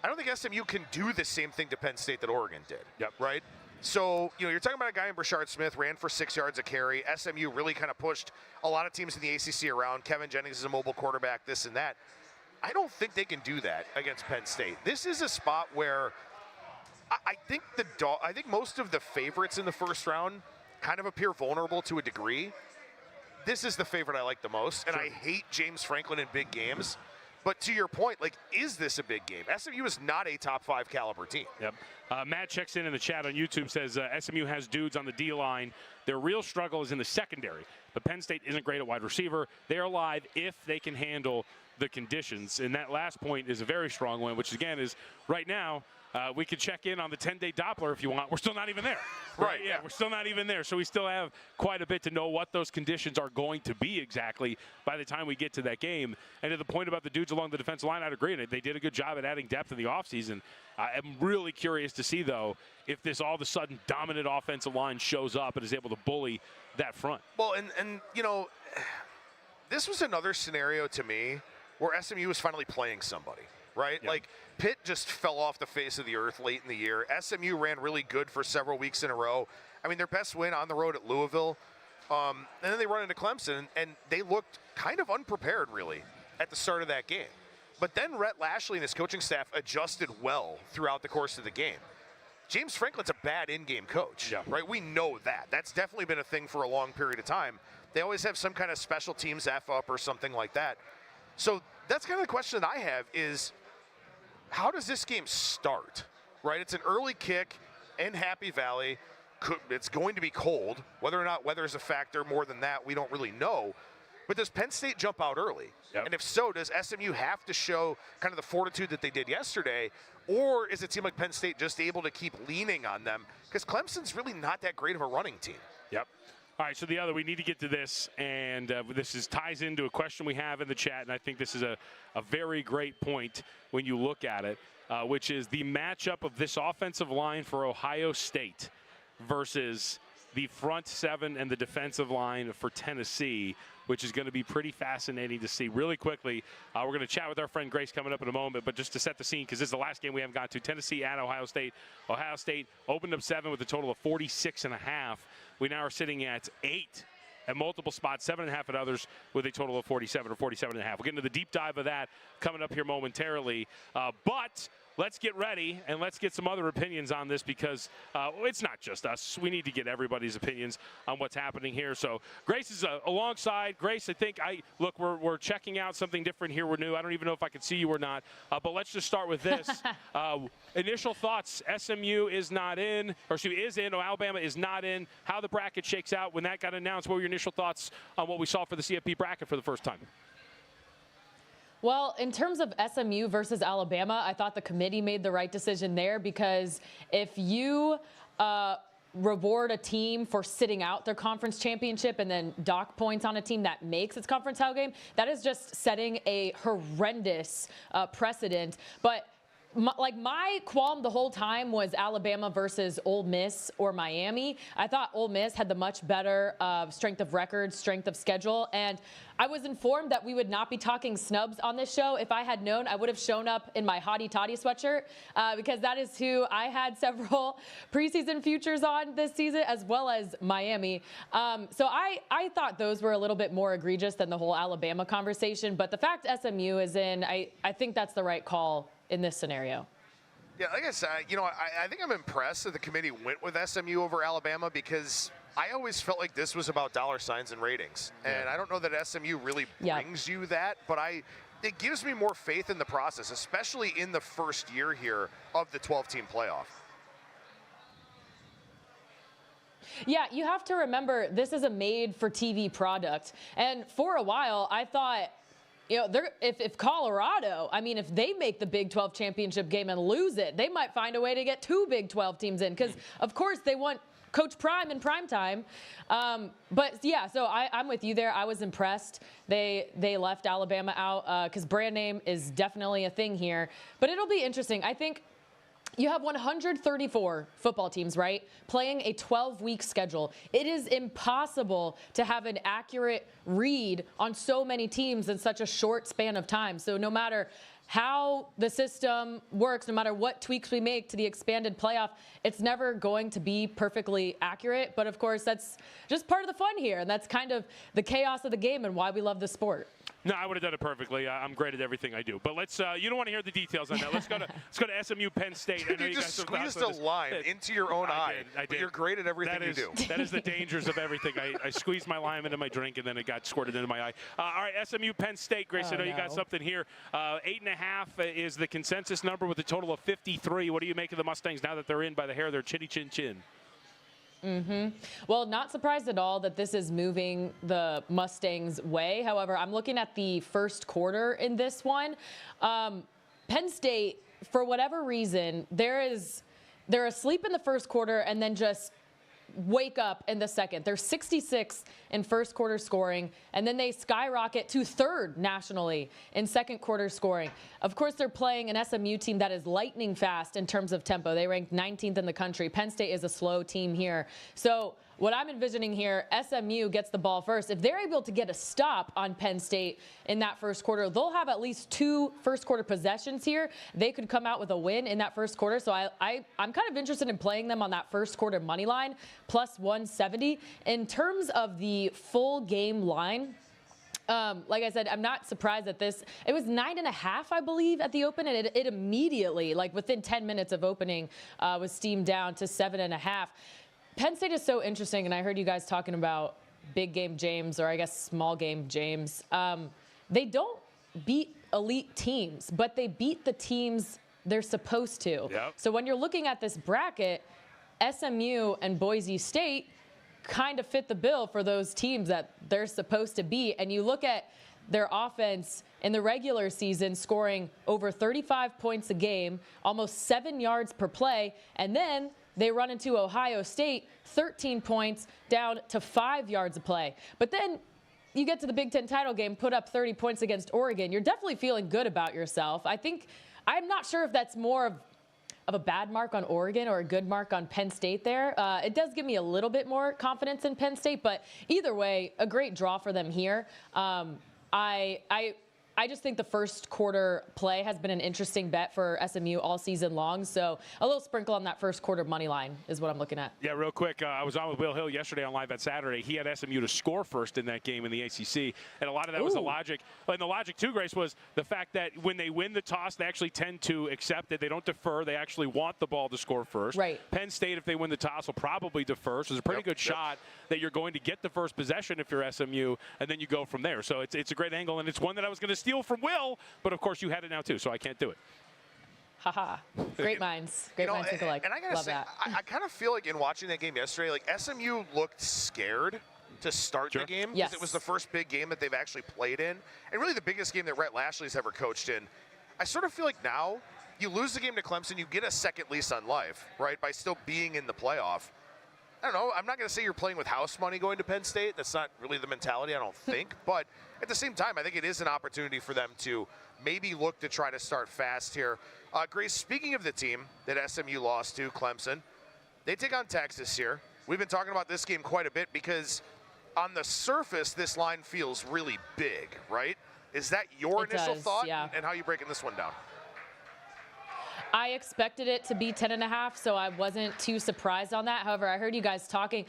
I don't think SMU can do the same thing to Penn State that Oregon did. Right? So, you know, you're talking about a guy in Brashard Smith, ran for 6 yards a carry. SMU really kind of pushed a lot of teams in the ACC around. Kevin Jennings is a mobile quarterback, this and that. I don't think they can do that against Penn State. This is a spot where I think most of the favorites in the first round kind of appear vulnerable to a degree. This is the favorite I like the most, and I hate James Franklin in big games. But to your point, like, is this a big game? SMU is not a top 5 caliber team. Yep. Matt checks in the chat on YouTube, says SMU has dudes on the D-line. Their real struggle is in the secondary. But Penn State isn't great at wide receiver. They're alive if they can handle the conditions. And that last point is a very strong one, which, again, is right now, we can check in on the 10-day Doppler if you want. We're still not even there. Right. Yeah, we're still not even there. So we still have quite a bit to know what those conditions are going to be exactly by the time we get to that game. And to the point about the dudes along the defensive line, I'd agree. They did a good job at adding depth in the offseason. I'm really curious to see, though, if this all of a sudden dominant offensive line shows up and is able to bully that front. Well, and you know, this was another scenario to me where SMU was finally playing somebody. Right? Yep. Like, Pitt just fell off the face of the earth late in the year. SMU ran really good for several weeks in a row. I mean, their best win on the road at Louisville. And then they run into Clemson, and they looked kind of unprepared, really, at the start of that game. But then Rhett Lashley and his coaching staff adjusted well throughout the course of the game. James Franklin's a bad in-game coach, right? We know that. That's definitely been a thing for a long period of time. They always have some kind of special teams F-up or something like that. So that's kind of the question that I have is, how does this game start, right? It's an early kick in Happy Valley. It's going to be cold. Whether or not weather is a factor more than that, we don't really know. But does Penn State jump out early? Yep. And if so, does SMU have to show kind of the fortitude that they did yesterday? Or is it seem like Penn State just able to keep leaning on them? Because Clemson's really not that great of a running team. Yep. All right, so we need to get to this, and this ties into a question we have in the chat, and I think this is a very great point when you look at it, which is the matchup of this offensive line for Ohio State versus the front seven and the defensive line for Tennessee, which is going to be pretty fascinating to see. Really quickly, we're going to chat with our friend Grace coming up in a moment, but just to set the scene, because this is the last game we haven't got to, Tennessee at Ohio State. Ohio State opened up 7 with a total of 46.5. We now are sitting at 8 at multiple spots, 7.5 at others, with a total of 47 or 47.5. We'll get into the deep dive of that coming up here momentarily. But let's get ready and let's get some other opinions on this, because it's not just us. We need to get everybody's opinions on what's happening here. So Grace is alongside. Grace, I think look, we're checking out something different here. We're new. I don't even know if I can see you or not. But let's just start with this. Initial thoughts: SMU is not in, or excuse me, is in. Or Alabama is not in. How the bracket shakes out when that got announced. What were your initial thoughts on what we saw for the CFP bracket for the first time? Well, in terms of SMU versus Alabama, I thought the committee made the right decision there, because if you reward a team for sitting out their conference championship and then dock points on a team that makes its conference title game, that is just setting a horrendous precedent. But my qualm the whole time was Alabama versus Ole Miss or Miami. I thought Ole Miss had the much better strength of record, strength of schedule, and I was informed that we would not be talking snubs on this show. If I had known, I would have shown up in my Hottie Toddy sweatshirt, because that is who I had several preseason futures on this season, as well as Miami. So I thought those were a little bit more egregious than the whole Alabama conversation, but the fact SMU is in, I think that's the right call in this scenario. Yeah, like I said, I think I'm impressed that the committee went with SMU over Alabama, because I always felt like this was about dollar signs and ratings. And I don't know that SMU really brings you that, but it gives me more faith in the process, especially in the first year here of the 12-team playoff. Yeah, you have to remember, this is a made-for-TV product. And for a while, I thought, if Colorado, if they make the Big 12 championship game and lose it, they might find a way to get 2 Big 12 teams in, because, of course, they want Coach Prime in prime time. But, yeah, so I'm with you there. I was impressed. They left Alabama out because brand name is definitely a thing here. But it'll be interesting. I think you have 134 football teams, right, playing a 12-week schedule. It is impossible to have an accurate read on so many teams in such a short span of time. So no matter how the system works, no matter what tweaks we make to the expanded playoff, it's never going to be perfectly accurate. But, of course, that's just part of the fun here, and that's kind of the chaos of the game and why we love the sport. No, I would have done it perfectly. I'm great at everything I do. But let's. You don't want to hear the details on that. Let's go to SMU Penn State. Dude, you just squeezed a line into your own eye. I did. But you're great at everything you do. That is the dangers of everything. I squeezed my lime into my drink, and then it got squirted into my eye. All right, SMU Penn State. Grace, I know you got something here. 8.5 is the consensus number with a total of 53. What do you make of the Mustangs now that they're in by the hair of their chinny chin chin? Well, not surprised at all that this is moving the Mustangs' way. However, I'm looking at the first quarter in this one. Penn State, for whatever reason, they're asleep in the first quarter and then just wake up in the second. They're 66 in first quarter scoring, and then they skyrocket to third nationally in second quarter scoring. Of course, they're playing an SMU team that is lightning fast in terms of tempo. They ranked 19th in the country. Penn State is a slow team here. So what I'm envisioning here, SMU gets the ball first. If they're able to get a stop on Penn State in that first quarter, they'll have at least 2 first quarter possessions here. They could come out with a win in that first quarter. So I'm kind of interested in playing them on that first quarter money line, plus 170. In terms of the full game line, like I said, I'm not surprised at this. It was 9.5, I believe, at the open, and it immediately, like within 10 minutes of opening, was steamed down to 7.5. Penn State is so interesting, and I heard you guys talking about big game James, or I guess small game James. They don't beat elite teams, but they beat the teams they're supposed to. Yep. So when you're looking at this bracket, SMU and Boise State kind of fit the bill for those teams that they're supposed to be. And you look at their offense in the regular season scoring over 35 points a game, almost 7 yards per play, and then they run into Ohio State, 13 points down to 5 yards a play. But then you get to the Big Ten title game, put up 30 points against Oregon. You're definitely feeling good about yourself. I'm not sure if that's more of a bad mark on Oregon or a good mark on Penn State there. It does give me a little bit more confidence in Penn State, but either way, a great draw for them here. I just think the first quarter play has been an interesting bet for SMU all season long. So a little sprinkle on that first quarter money line is what I'm looking at. Yeah, real quick. I was on with Will Hill yesterday on Live at Saturday. He had SMU to score first in that game in the ACC. And a lot of that was the logic. And the logic, too, Grace, was the fact that when they win the toss, they actually tend to accept it. They don't defer. They actually want the ball to score first. Right. Penn State, if they win the toss, will probably defer. So there's a pretty good shot that you're going to get the first possession if you're SMU, and then you go from there. So it's a great angle, and it's one that I was going to steal from Will. But, of course, you had it now, too, so I can't do it. Haha. Great minds. Great minds think alike. And I got to say, I kind of feel like in watching that game yesterday, like SMU looked scared to start the game. Yes. It was the first big game that they've actually played in, and really the biggest game that Rhett Lashley's ever coached in. I sort of feel like now you lose the game to Clemson, you get a second lease on life, right, by still being in the playoff. I don't know. I'm not going to say you're playing with house money going to Penn State. That's not really the mentality, I don't think. But at the same time, I think it is an opportunity for them to maybe look to try to start fast here. Grace, speaking of the team that SMU lost to, Clemson, they take on Texas here. We've been talking about this game quite a bit because on the surface, this line feels really big, right? Is that your initial thought? Yeah. And how are you breaking this one down? I expected it to be 10.5, so I wasn't too surprised on that. However, I heard you guys talking.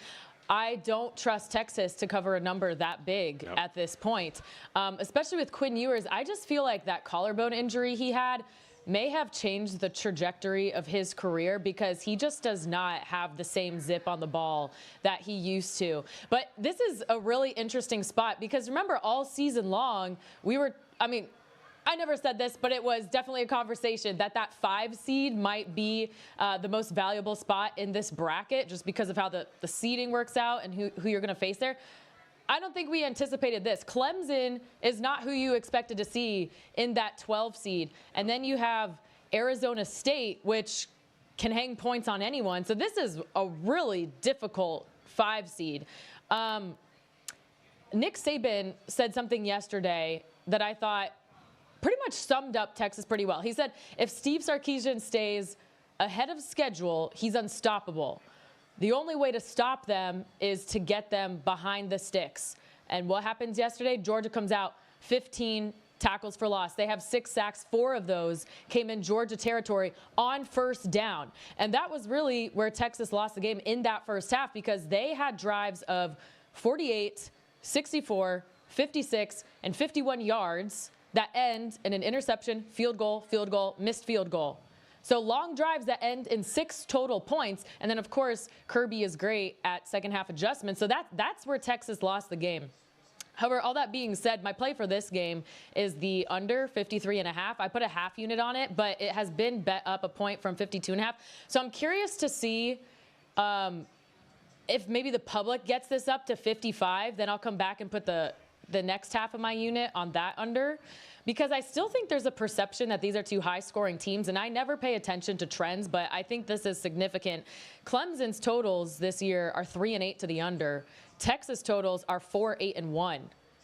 I don't trust Texas to cover a number that big at this point, especially with Quinn Ewers. I just feel like that collarbone injury he had may have changed the trajectory of his career because he just does not have the same zip on the ball that he used to. But this is a really interesting spot because remember all season long I never said this, but it was definitely a conversation that 5 seed might be the most valuable spot in this bracket just because of how the seeding works out and who you're going to face there. I don't think we anticipated this. Clemson is not who you expected to see in that 12 seed. And then you have Arizona State, which can hang points on anyone. So this is a really difficult 5 seed. Nick Saban said something yesterday that I thought pretty much summed up Texas pretty well. He said, if Steve Sarkisian stays ahead of schedule, he's unstoppable. The only way to stop them is to get them behind the sticks. And what happens yesterday? Georgia comes out 15 tackles for loss. They have 6 sacks. 4 of those came in Georgia territory on first down. And that was really where Texas lost the game in that first half because they had drives of 48, 64, 56, and 51 yards that end in an interception, field goal, missed field goal. So long drives that end in 6 total points. And then, of course, Kirby is great at second half adjustments. So that's where Texas lost the game. However, all that being said, my play for this game is the under 53.5. I put a half unit on it, but it has been bet up a point from 52.5. So I'm curious to see if maybe the public gets this up to 55. Then I'll come back and put the next half of my unit on that under because I still think there's a perception that these are 2 high-scoring teams, and I never pay attention to trends, but I think this is significant. Clemson's totals this year are 3-8 to the under. Texas totals are 4-8-1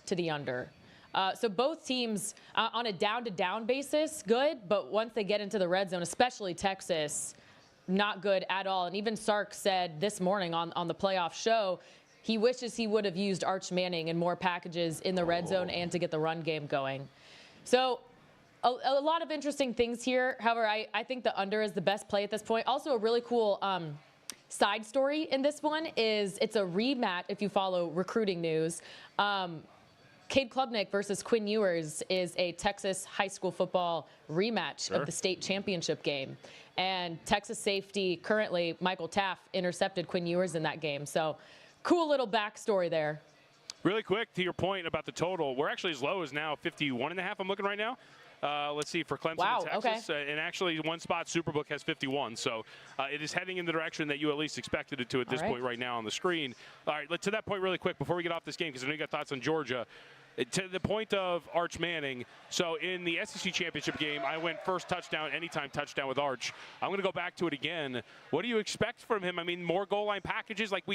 to the under. So both teams on a down-to-down basis, good, but once they get into the red zone, especially Texas, not good at all. And even Sark said this morning on the playoff show, he wishes he would have used Arch Manning in more packages in the red zone and to get the run game going. So a lot of interesting things here. However, I think the under is the best play at this point. Also, a really cool side story in this one is it's a rematch if you follow recruiting news. Cade Klubnik versus Quinn Ewers is a Texas high school football rematch of the state championship game. And Texas safety, currently Michael Taff, intercepted Quinn Ewers in that game. So cool little backstory there. Really quick, to your point about the total, we're actually as low as now 51.5. I'm looking right now. let's see, for Clemson Wow, and Texas. And actually, one spot, Superbook has 51. So it is heading in the direction that you at least expected it to at this point right now on the screen. All right, to that point really quick before we get off this game, because I know you got thoughts on Georgia. To the point of Arch Manning, so in the SEC championship game, I went first touchdown, anytime touchdown with Arch. I'm going to go back to it again. What do you expect from him? I mean, more goal line packages? Like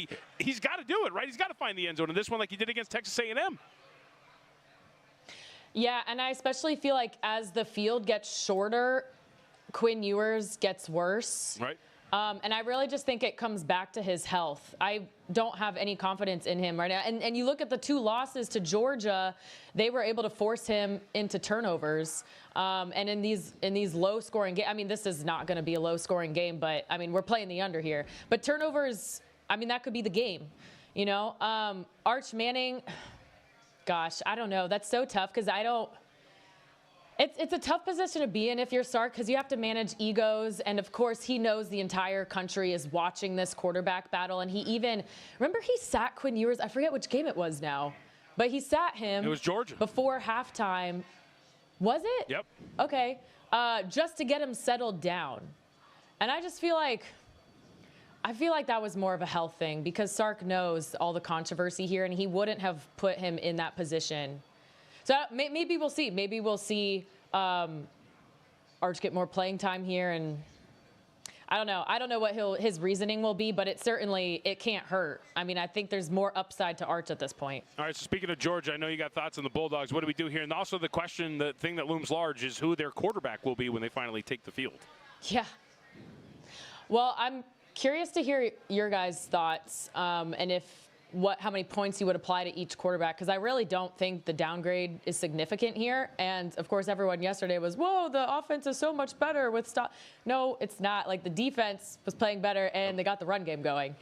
he's got to do it, right? He's got to find the end zone in this one like he did against Texas A&M. Yeah, and I especially feel like as the field gets shorter, Quinn Ewers gets worse. Right. And I really just think it comes back to his health. I don't have any confidence in him right now. And you look at the 2 losses to Georgia, they were able to force him into turnovers. And in these low-scoring games, I mean, this is not going to be a low-scoring game, but, I mean, we're playing the under here. But turnovers, I mean, that could be the game, you know. Arch Manning, gosh, I don't know. That's so tough because I don't – It's a tough position to be in if you're Sark because you have to manage egos. And, of course, he knows the entire country is watching this quarterback battle. And he even – remember he sat Quinn Ewers? I forget which game it was now. But he sat him – It was Georgia. Before halftime. Was it? Yep. Okay. Just to get him settled down. And I just feel like – I feel like that was more of a health thing because Sark knows all the controversy here, and he wouldn't have put him in that position. So maybe we'll see. Maybe we'll see Arch get more playing time here, and I don't know. I don't know what his reasoning will be, but it can't hurt. I mean, I think there's more upside to Arch at this point. All right, so speaking of Georgia, I know you got thoughts on the Bulldogs. What do we do here? And also the question, the thing that looms large is who their quarterback will be when they finally take the field. Yeah. Well, I'm curious to hear your guys' thoughts and how many points you would apply to each quarterback, because I really don't think the downgrade is significant here. And, of course, everyone yesterday was, whoa, the offense is so much better with stop. No, it's not. Like, the defense was playing better, and they got the run game going.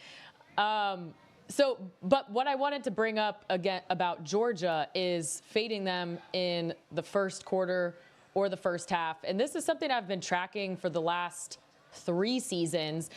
But what I wanted to bring up again about Georgia is fading them in the first quarter or the first half. And this is something I've been tracking for the last 3 seasons.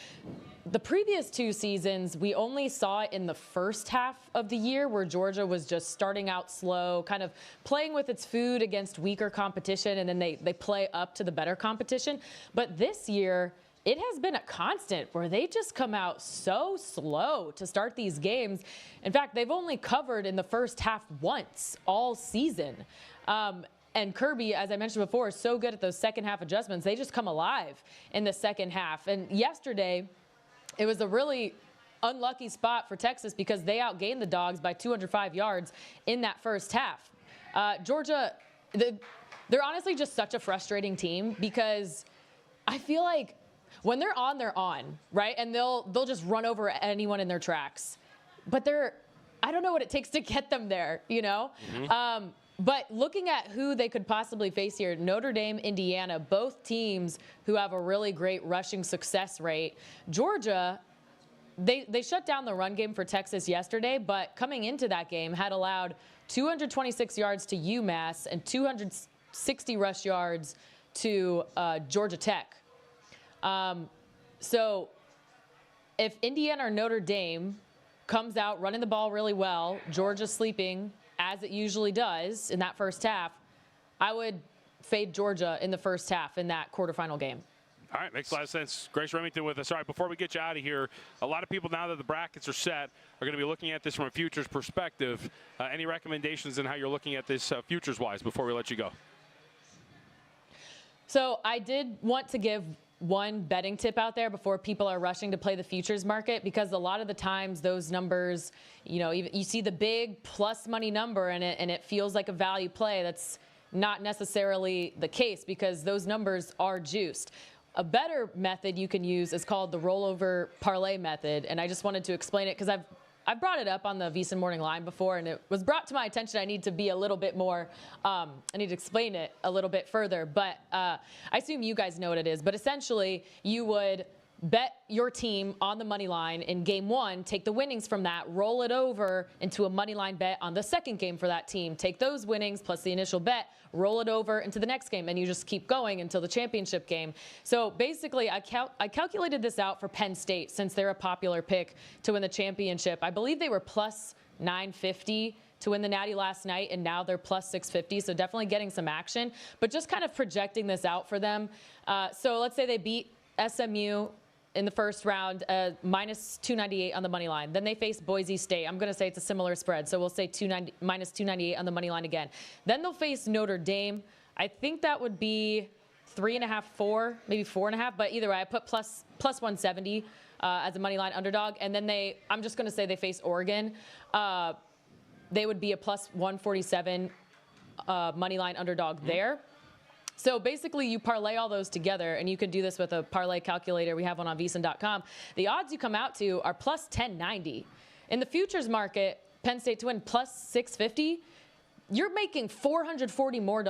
The previous 2 seasons, we only saw it in the first half of the year where Georgia was just starting out slow, kind of playing with its food against weaker competition, and then they play up to the better competition. But this year, it has been a constant where they just come out so slow to start these games. In fact, they've only covered in the first half once all season. And Kirby, as I mentioned before, is so good at those second half adjustments. They just come alive in the second half. And yesterday, it was a really unlucky spot for Texas because they outgained the Dogs by 205 yards in that first half. Georgia, they're honestly just such a frustrating team because I feel like when they're on, right? And they'll just run over anyone in their tracks. But I don't know what it takes to get them there, you know? Mm-hmm. But looking at who they could possibly face here, Notre Dame, Indiana, both teams who have a really great rushing success rate. Georgia, they shut down the run game for Texas yesterday, but coming into that game had allowed 226 yards to UMass and 260 rush yards to Georgia Tech. So if Indiana or Notre Dame comes out running the ball really well, Georgia sleeping, as it usually does in that first half, I would fade Georgia in the first half in that quarterfinal game. All right, makes a lot of sense. Grace Remington with us. All right, before we get you out of here, a lot of people, now that the brackets are set, are going to be looking at this from a futures perspective. Any recommendations on how you're looking at this futures-wise before we let you go? So I did want to give one betting tip out there before people are rushing to play the futures market, because a lot of the times those numbers, you know, you see the big plus money number in it and it feels like a value play. That's not necessarily the case because those numbers are juiced. A better method you can use is called the rollover parlay method, and I just wanted to explain it because I've brought it up on the VSiN Morning Line before, and it was brought to my attention. I need to be a little bit more, I need to explain it a little bit further, but I assume you guys know what it is. But essentially, you would bet your team on the money line in game 1, take the winnings from that, roll it over into a money line bet on the second game for that team, take those winnings plus the initial bet, roll it over into the next game, and you just keep going until the championship game. So basically, I calculated this out for Penn State since they're a popular pick to win the championship. I believe they were plus 950 to win the Natty last night, and now they're plus 650, so definitely getting some action. But just kind of projecting this out for them. So let's say they beat SMU in the first round, minus 298 on the money line. Then they face Boise State. I'm going to say it's a similar spread, so we'll say minus 298 on the money line again. Then they'll face Notre Dame. I think that would be 3.5, 4, maybe 4.5. But either way, I put plus 170 as a money line underdog. And then I'm just going to say they face Oregon. They would be a plus 147 money line underdog there. So basically, you parlay all those together, and you could do this with a parlay calculator. We have one on VSiN.com. The odds you come out to are plus 1090. In the futures market, Penn State to win plus 650. You're making $440 more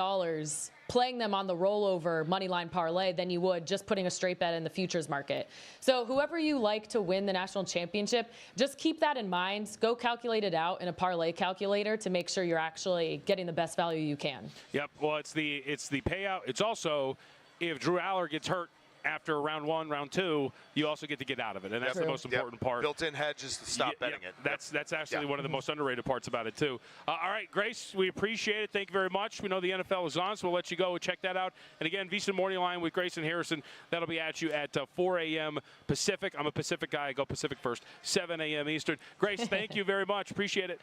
playing them on the rollover moneyline parlay than you would just putting a straight bet in the futures market. So whoever you like to win the national championship, just keep that in mind. Go calculate it out in a parlay calculator to make sure you're actually getting the best value you can. Yep. Well, it's the payout. It's also if Drew Aller gets hurt after round 1, round 2, you also get to get out of it, and that's the most important part. Built-in hedges to stop betting it. That's actually one of the most underrated parts about it, too. All right, Grace, we appreciate it. Thank you very much. We know the NFL is on, so we'll let you go. Check that out. And again, VSiN Morning Line with Grace and Harrison. That'll be at you at 4 a.m. Pacific. I'm a Pacific guy. I go Pacific first. 7 a.m. Eastern. Grace, thank you very much. Appreciate it.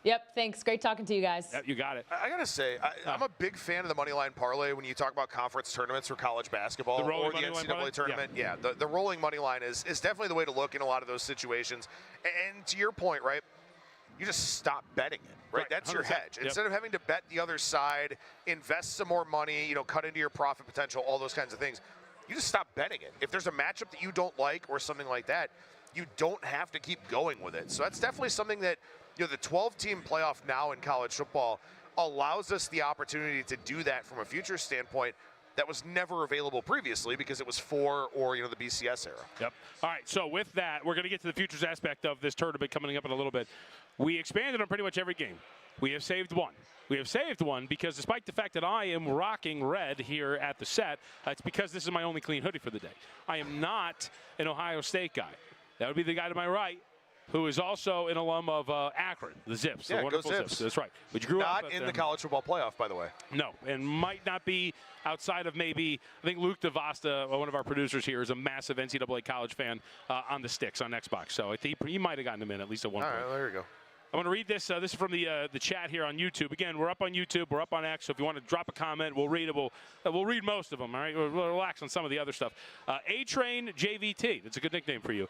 Yep, thanks. Great talking to you guys. Yep, you got it. I got to say, I'm a big fan of the Moneyline Parlay when you talk about conference tournaments for college basketball or the NCAA tournament. Yeah, the rolling Moneyline is definitely the way to look in a lot of those situations. And to your point, right, you just stop betting it, right? That's your hedge. Instead of having to bet the other side, invest some more money, cut into your profit potential, all those kinds of things, you just stop betting it. If there's a matchup that you don't like or something like that, you don't have to keep going with it. So that's definitely something that the 12-team playoff now in college football allows us the opportunity to do that from a future standpoint that was never available previously because it was for the BCS era. Yep. All right, so with that, we're going to get to the futures aspect of this tournament coming up in a little bit. We expanded on pretty much every game. We have saved one. We have saved one because despite the fact that I am rocking red here at the set, it's because this is my only clean hoodie for the day. I am not an Ohio State guy. That would be the guy to my right, who is also an alum of Akron, the Zips, the wonderful Zips. That's right. Which grew up not in the college football playoff, by the way. No, and might not be outside of maybe, I think Luke DeVasta, one of our producers here, is a massive NCAA college fan on the sticks on Xbox. So I think he might have gotten him in at least at one point. All right, there you go. I'm going to read this. This is from the chat here on YouTube. Again, we're up on YouTube. We're up on X. So if you want to drop a comment, we'll read it. We'll read most of them, all right? We'll relax on some of the other stuff. A-Train JVT. That's a good nickname for you.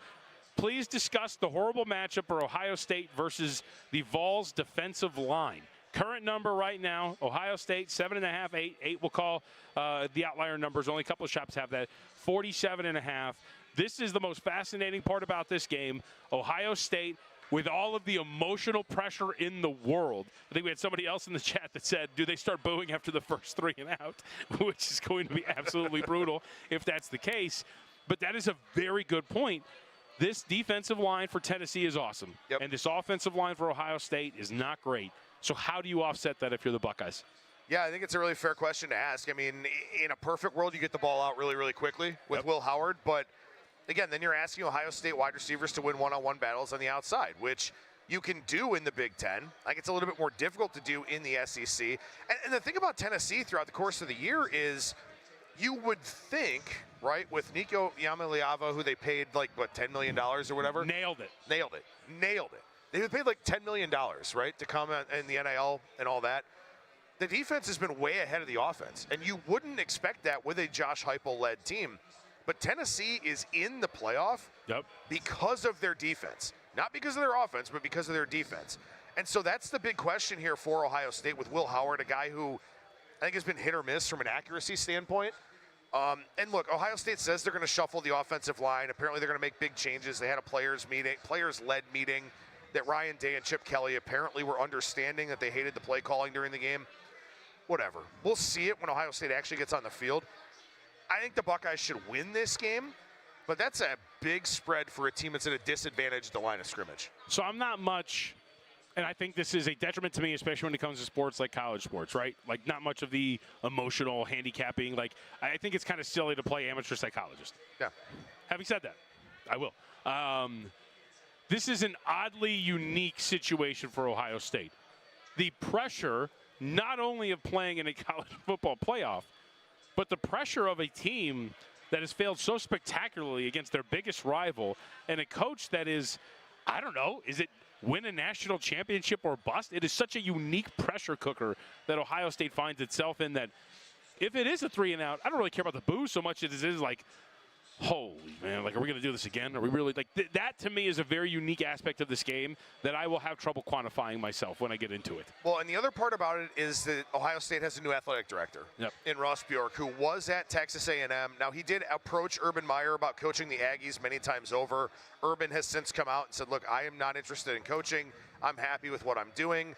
Please discuss the horrible matchup for Ohio State versus the Vols defensive line. Current number right now, Ohio State, 7.5, 8. 8 we'll call the outlier numbers. Only a couple of shops have that. 47.5. This is the most fascinating part about this game. Ohio State, with all of the emotional pressure in the world. I think we had somebody else in the chat that said, do they start booing after the first 3 and out? Which is going to be absolutely brutal if that's the case. But that is a very good point. This defensive line for Tennessee is awesome. Yep. And this offensive line for Ohio State is not great. So how do you offset that if you're the Buckeyes? Yeah, I think it's a really fair question to ask. I mean, in a perfect world, you get the ball out really, really quickly with Will Howard. But, again, then you're asking Ohio State wide receivers to win one-on-one battles on the outside, which you can do in the Big Ten. Like, it's a little bit more difficult to do in the SEC. And the thing about Tennessee throughout the course of the year is you would think, right, with Nico Iamaleava, who they paid, $10 million or whatever? Nailed it. They paid $10 million, right, to come in the NIL and all that. The defense has been way ahead of the offense, and you wouldn't expect that with a Josh Heupel-led team. But Tennessee is in the playoff because of their defense. Not because of their offense, but because of their defense. And so that's the big question here for Ohio State with Will Howard, a guy who I think has been hit or miss from an accuracy standpoint. And look, Ohio State says they're going to shuffle the offensive line. Apparently they're going to make big changes. They had a players-led meeting that Ryan Day and Chip Kelly apparently were understanding that they hated the play calling during the game. Whatever. We'll see it when Ohio State actually gets on the field. I think the Buckeyes should win this game, but that's a big spread for a team that's at a disadvantage at the line of scrimmage. So I'm not much, and I think this is a detriment to me, especially when it comes to sports like college sports, right? Like, not much of the emotional handicapping. Like, I think it's kind of silly to play amateur psychologist. Yeah. Having said that, I will. this is an oddly unique situation for Ohio State. The pressure not only of playing in a college football playoff, but the pressure of a team that has failed so spectacularly against their biggest rival and a coach that is, I don't know, is it win a national championship or bust? It is such a unique pressure cooker that Ohio State finds itself in, that if it is a 3-and-out, I don't really care about the boo so much as it is like, holy man, like, are we going to do this again? Are we really, like, that to me is a very unique aspect of this game that I will have trouble quantifying myself when I get into it. Well, and the other part about it is that Ohio State has a new athletic director in Ross Bjork, who was at Texas A&M. Now, he did approach Urban Meyer about coaching the Aggies many times over. Urban has since come out and said, look, I am not interested in coaching. I'm happy with what I'm doing.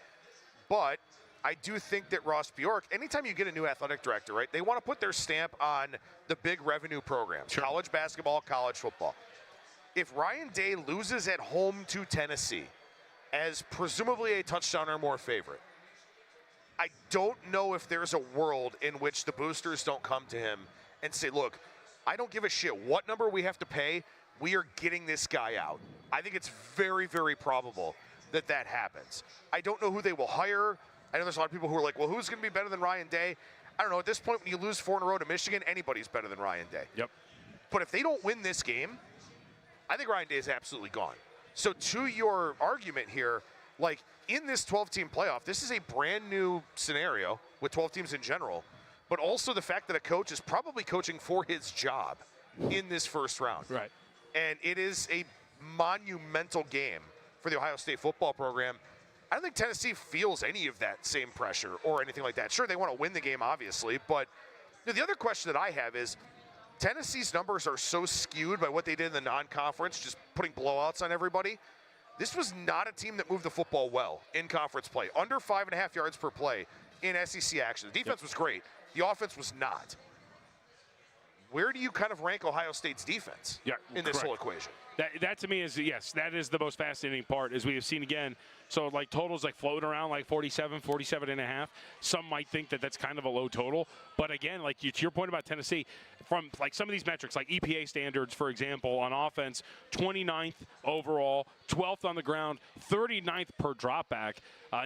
But I do think that Ross Bjork, anytime you get a new athletic director, right, they want to put their stamp on the big revenue programs, college basketball, college football. If Ryan Day loses at home to Tennessee as presumably a touchdown or more favorite, I don't know if there's a world in which the boosters don't come to him and say, look, I don't give a shit what number we have to pay. We are getting this guy out. I think it's very, very probable that that happens. I don't know who they will hire. I know there's a lot of people who are like, well, who's going to be better than Ryan Day? I don't know. At this point, when you lose 4 in a row to Michigan, anybody's better than Ryan Day. Yep. But if they don't win this game, I think Ryan Day is absolutely gone. So to your argument here, like, in this 12-team playoff, this is a brand new scenario with 12 teams in general, but also the fact that a coach is probably coaching for his job in this first round. Right. And it is a monumental game for the Ohio State football program. I don't think Tennessee feels any of that same pressure or anything like that. Sure, they want to win the game, obviously, but the other question that I have is Tennessee's numbers are so skewed by what they did in the non-conference, just putting blowouts on everybody. This was not a team that moved the football well in conference play. Under 5.5 yards per play in SEC action. The defense was great. The offense was not. Where do you kind of rank Ohio State's defense in this whole equation? That to me is, yes, that is the most fascinating part, as we have seen again. So, like, totals like floating around like 47, 47.5. Some might think that that's kind of a low total. But again, like, to your point about Tennessee, from like some of these metrics, like EPA standards, for example, on offense, 29th overall, 12th on the ground, 39th per dropback.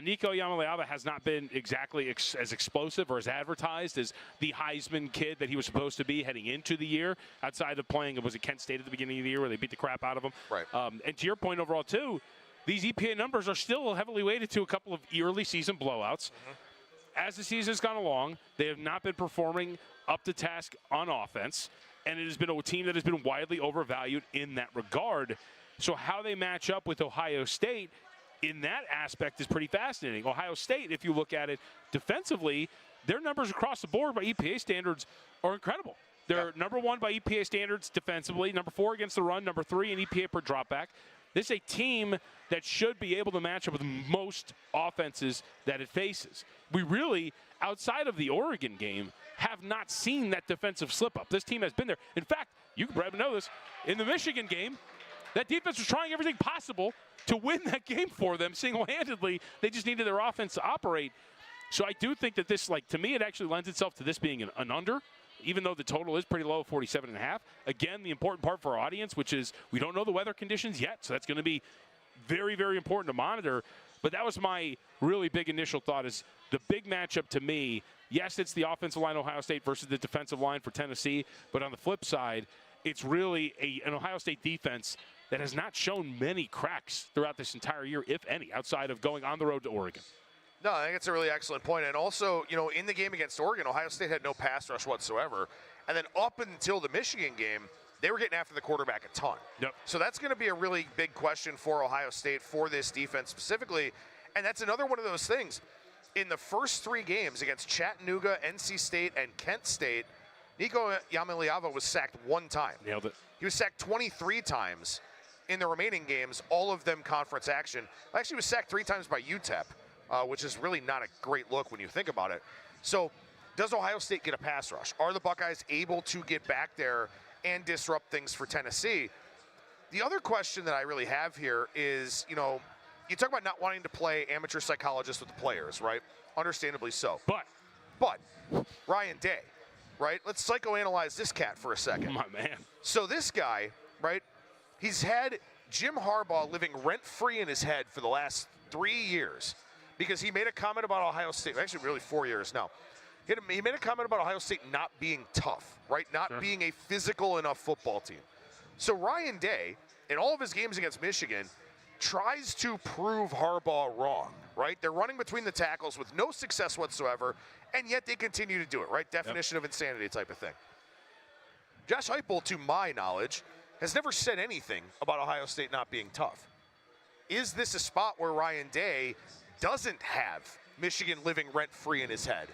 Nico Yamaleava has not been exactly as explosive or as advertised as the Heisman kid that he was supposed to be heading into the year, outside of playing, was it Kent State at the beginning of the year where they beat the crap out of him? Right. And to your point overall, too, these EPA numbers are still heavily weighted to a couple of early season blowouts. As the season has gone along, they have not been performing up to task on offense, and it has been a team that has been widely overvalued in that regard. So how they match up with Ohio State in that aspect is pretty fascinating. Ohio State, if you look at it defensively, their numbers across the board by EPA standards are incredible. They're number 1 by EPA standards defensively, number 4 against the run, number 3 in EPA per dropback. This is a team that should be able to match up with most offenses that it faces. We really, outside of the Oregon game, have not seen that defensive slip-up. This team has been there. In fact, you probably know this, in the Michigan game, that defense was trying everything possible to win that game for them single-handedly. They just needed their offense to operate. So I do think that this, like, to me, it actually lends itself to this being an under, even though the total is pretty low, 47.5. Again, the important part for our audience, which is we don't know the weather conditions yet, so that's going to be very, very important to monitor. But that was my really big initial thought, is the big matchup to me. Yes, it's the offensive line Ohio State versus the defensive line for Tennessee, but on the flip side, it's really an Ohio State defense that has not shown many cracks throughout this entire year, if any, outside of going on the road to Oregon. No, I think it's a really excellent point. And also, you know, in the game against Oregon, Ohio State had no pass rush whatsoever. And then up until the Michigan game, they were getting after the quarterback a ton. Yep. So that's going to be a really big question for Ohio State for this defense specifically. And that's another one of those things. In the first 3 games against Chattanooga, NC State, and Kent State, Nico Yamaleava was sacked 1 time. Nailed it. He was sacked 23 times in the remaining games, all of them conference action. Actually, he was sacked 3 times by UTEP. Which is really not a great look when you think about it. So does Ohio State get a pass rush? Are the Buckeyes able to get back there and disrupt things for Tennessee? The other question that I really have here is, you know, you talk about not wanting to play amateur psychologists with the players, right? Understandably so. But Ryan Day, right? Let's psychoanalyze this cat for a second. My man. So this guy, right, he's had Jim Harbaugh living rent-free in his head for the last 3 years because he made a comment about Ohio State, actually really 4 years now. He made a comment about Ohio State not being tough, right? Not being a physical enough football team. So Ryan Day, in all of his games against Michigan, tries to prove Harbaugh wrong, right? They're running between the tackles with no success whatsoever, and yet they continue to do it, right? Definition of insanity type of thing. Josh Heupel, to my knowledge, has never said anything about Ohio State not being tough. Is this a spot where Ryan Day doesn't have Michigan living rent-free in his head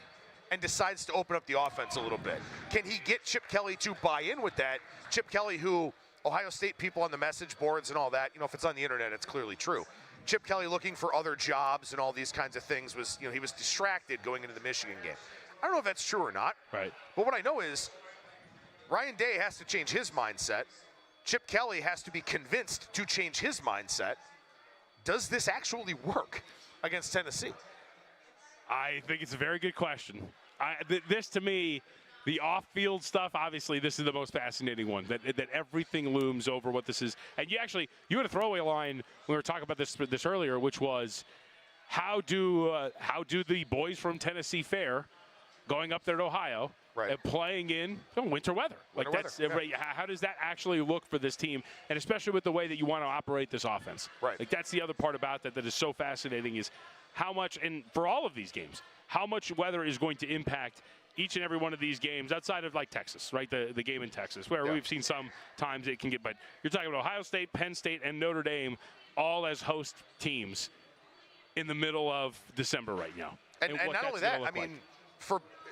and decides to open up the offense a little bit? Can he get Chip Kelly to buy in with that? Chip Kelly, who Ohio State people on the message boards and all that, if it's on the internet, it's clearly true. Chip Kelly looking for other jobs and all these kinds of things was, he was distracted going into the Michigan game. I don't know if that's true or not. Right. But what I know is Ryan Day has to change his mindset. Chip Kelly has to be convinced to change his mindset. Does this actually work against Tennessee? I think it's a very good question. This, to me, the off-field stuff, obviously, this is the most fascinating one, that everything looms over what this is. And you had a throwaway line when we were talking about this earlier, which was, how do the boys from Tennessee fare going up there to Ohio? Right. And playing in winter weather. How does that actually look for this team? And especially with the way that you want to operate this offense. Right. Like, that's the other part about that is so fascinating, is how much, and for all of these games, how much weather is going to impact each and every one of these games outside of, like, Texas, right? The game in Texas, where we've seen sometimes it can get, but you're talking about Ohio State, Penn State, and Notre Dame all as host teams in the middle of December right now. And not only that, I mean,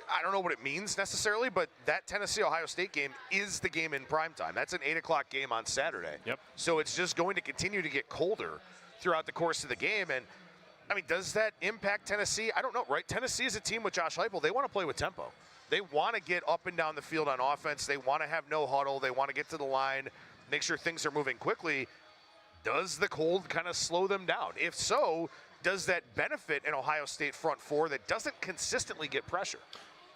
I don't know what it means necessarily, but that Tennessee-Ohio State game is the game in primetime. That's an 8 o'clock game on Saturday. Yep. So it's just going to continue to get colder throughout the course of the game. And, I mean, does that impact Tennessee? I don't know, right? Tennessee is a team with Josh Heupel. They want to play with tempo. They want to get up and down the field on offense. They want to have no huddle. They want to get to the line, make sure things are moving quickly. Does the cold kind of slow them down? If so, does that benefit an Ohio State front four that doesn't consistently get pressure?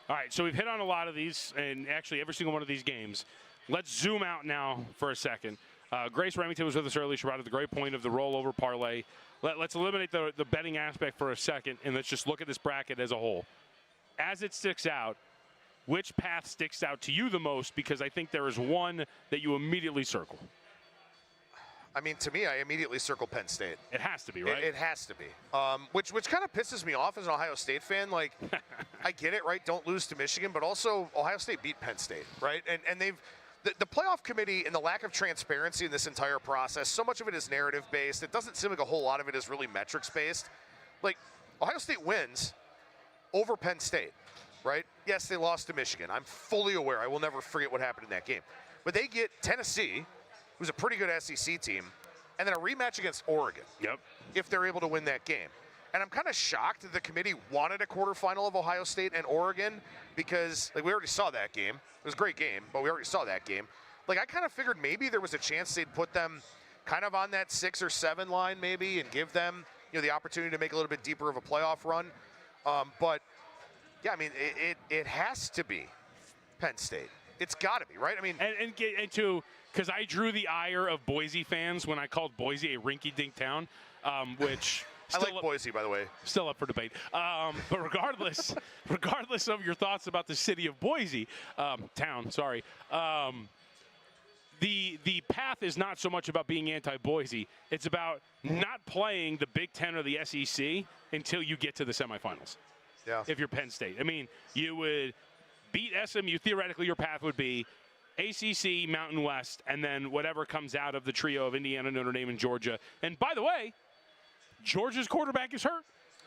All right, so we've hit on a lot of these, and actually every single one of these games. Let's zoom out now for a second. Grace Remington was with us earlier. She brought up the great point of the rollover parlay. Let's eliminate the betting aspect for a second, and let's just look at this bracket as a whole. As it sticks out, which path sticks out to you the most? Because I think there is one that you immediately circle. I mean, to me, I immediately circle Penn State. It has to be, right? It has to be. Which kind of pisses me off as an Ohio State fan. Like, I get it, right? Don't lose to Michigan, but also Ohio State beat Penn State, right? And they've the playoff committee and the lack of transparency in this entire process. So much of it is narrative based. It doesn't seem like a whole lot of it is really metrics based. Like, Ohio State wins over Penn State, right? Yes, they lost to Michigan. I'm fully aware. I will never forget what happened in that game. But they get Tennessee, who's a pretty good SEC team, and then a rematch against Oregon. Yep. If they're able to win that game. And I'm kind of shocked that the committee wanted a quarterfinal of Ohio State and Oregon because, like, we already saw that game. It was a great game, but we already saw that game. Like, I kind of figured maybe there was a chance they'd put them kind of on that 6 or 7 line maybe and give them, the opportunity to make a little bit deeper of a playoff run. But, yeah, I mean, it has to be Penn State. It's got to be, right? I mean, and to because I drew the ire of Boise fans when I called Boise a rinky-dink town, which I like Boise, by the way. Still up for debate. But regardless of your thoughts about the city of Boise, town, sorry, the path is not so much about being anti-Boise. It's about not playing the Big Ten or the SEC until you get to the semifinals. Yeah. If you're Penn State. I mean, you would beat SMU. Theoretically, your path would be ACC, Mountain West, and then whatever comes out of the trio of Indiana, Notre Dame, and Georgia. And by the way, Georgia's quarterback is hurt.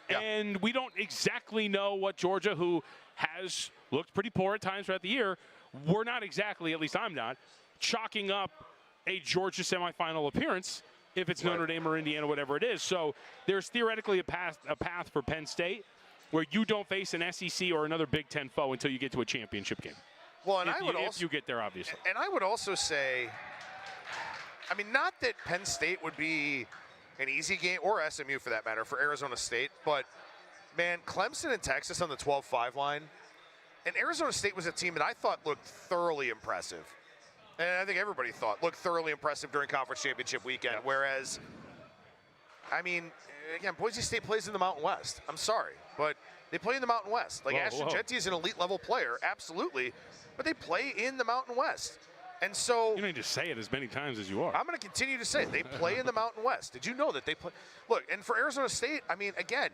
Yeah. And we don't exactly know what Georgia, who has looked pretty poor at times throughout the year, we're not exactly, at least I'm not, chalking up a Georgia semifinal appearance if it's Notre Dame or Indiana, whatever it is. So there's theoretically a path for Penn State where you don't face an SEC or another Big Ten foe until you get to a championship game. Well, and if you get there, obviously. And I would also say, I mean, not that Penn State would be an easy game, or SMU for that matter, for Arizona State, but, man, Clemson and Texas on the 12-5 line, and Arizona State was a team that I thought looked thoroughly impressive And I think everybody thought looked thoroughly impressive during conference championship weekend. Whereas, I mean, again, Boise State plays in the Mountain West. I'm sorry, but they play in the Mountain West. Like, Ashton Jeanty is an elite level player, absolutely, but they play in the Mountain West. And so you don't need to say it as many times as you are. I'm going to continue to say it. They play in the Mountain West. Did you know that they play? Look, and for Arizona State, I mean, again,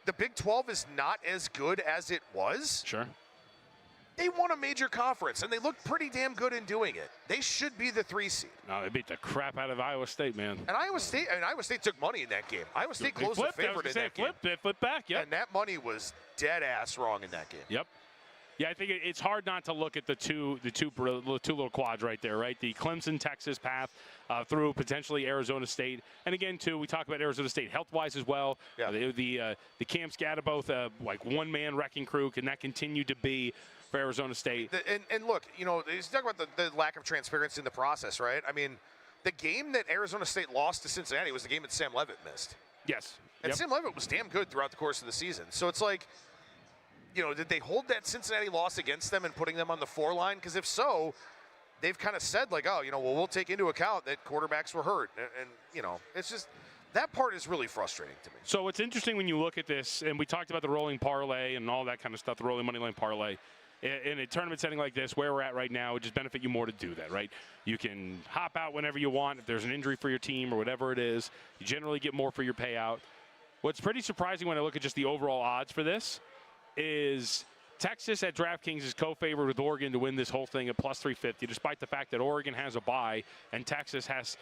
the Big 12 is not as good as it was. Sure. They won a major conference, and they looked pretty damn good in doing it. They should be the 3 seed. No, they beat the crap out of Iowa State, man. And Iowa State took money in that game. Iowa State closed the favorite in that game. Flip back, yep. And that money was dead ass wrong in that game. Yep. Yeah, I think it's hard not to look at the two little quads right there, right? The Clemson, Texas path through potentially Arizona State, and again, too, we talk about Arizona State health-wise as well. Yeah. The Cam Scata, both like one-man wrecking crew, can that continue to be for Arizona State? And look, you know, you talk about the lack of transparency in the process, right? I mean, the game that Arizona State lost to Cincinnati was the game that Sam Levitt missed. Yes. And Sam Levitt was damn good throughout the course of the season. So it's like, you know, did they hold that Cincinnati loss against them and putting them on the 4 line? Because if so, they've kind of said like, oh, you know, well, we'll take into account that quarterbacks were hurt. And you know, it's just, that part is really frustrating to me. So it's interesting when you look at this, and we talked about the rolling parlay and all that kind of stuff, the rolling money line parlay. In a tournament setting like this, where we're at right now, it just benefit you more to do that, right? You can hop out whenever you want. If there's an injury for your team or whatever it is, you generally get more for your payout. What's pretty surprising when I look at just the overall odds for this is Texas at DraftKings is co-favored with Oregon to win this whole thing at plus 350, despite the fact that Oregon has a bye and Texas has,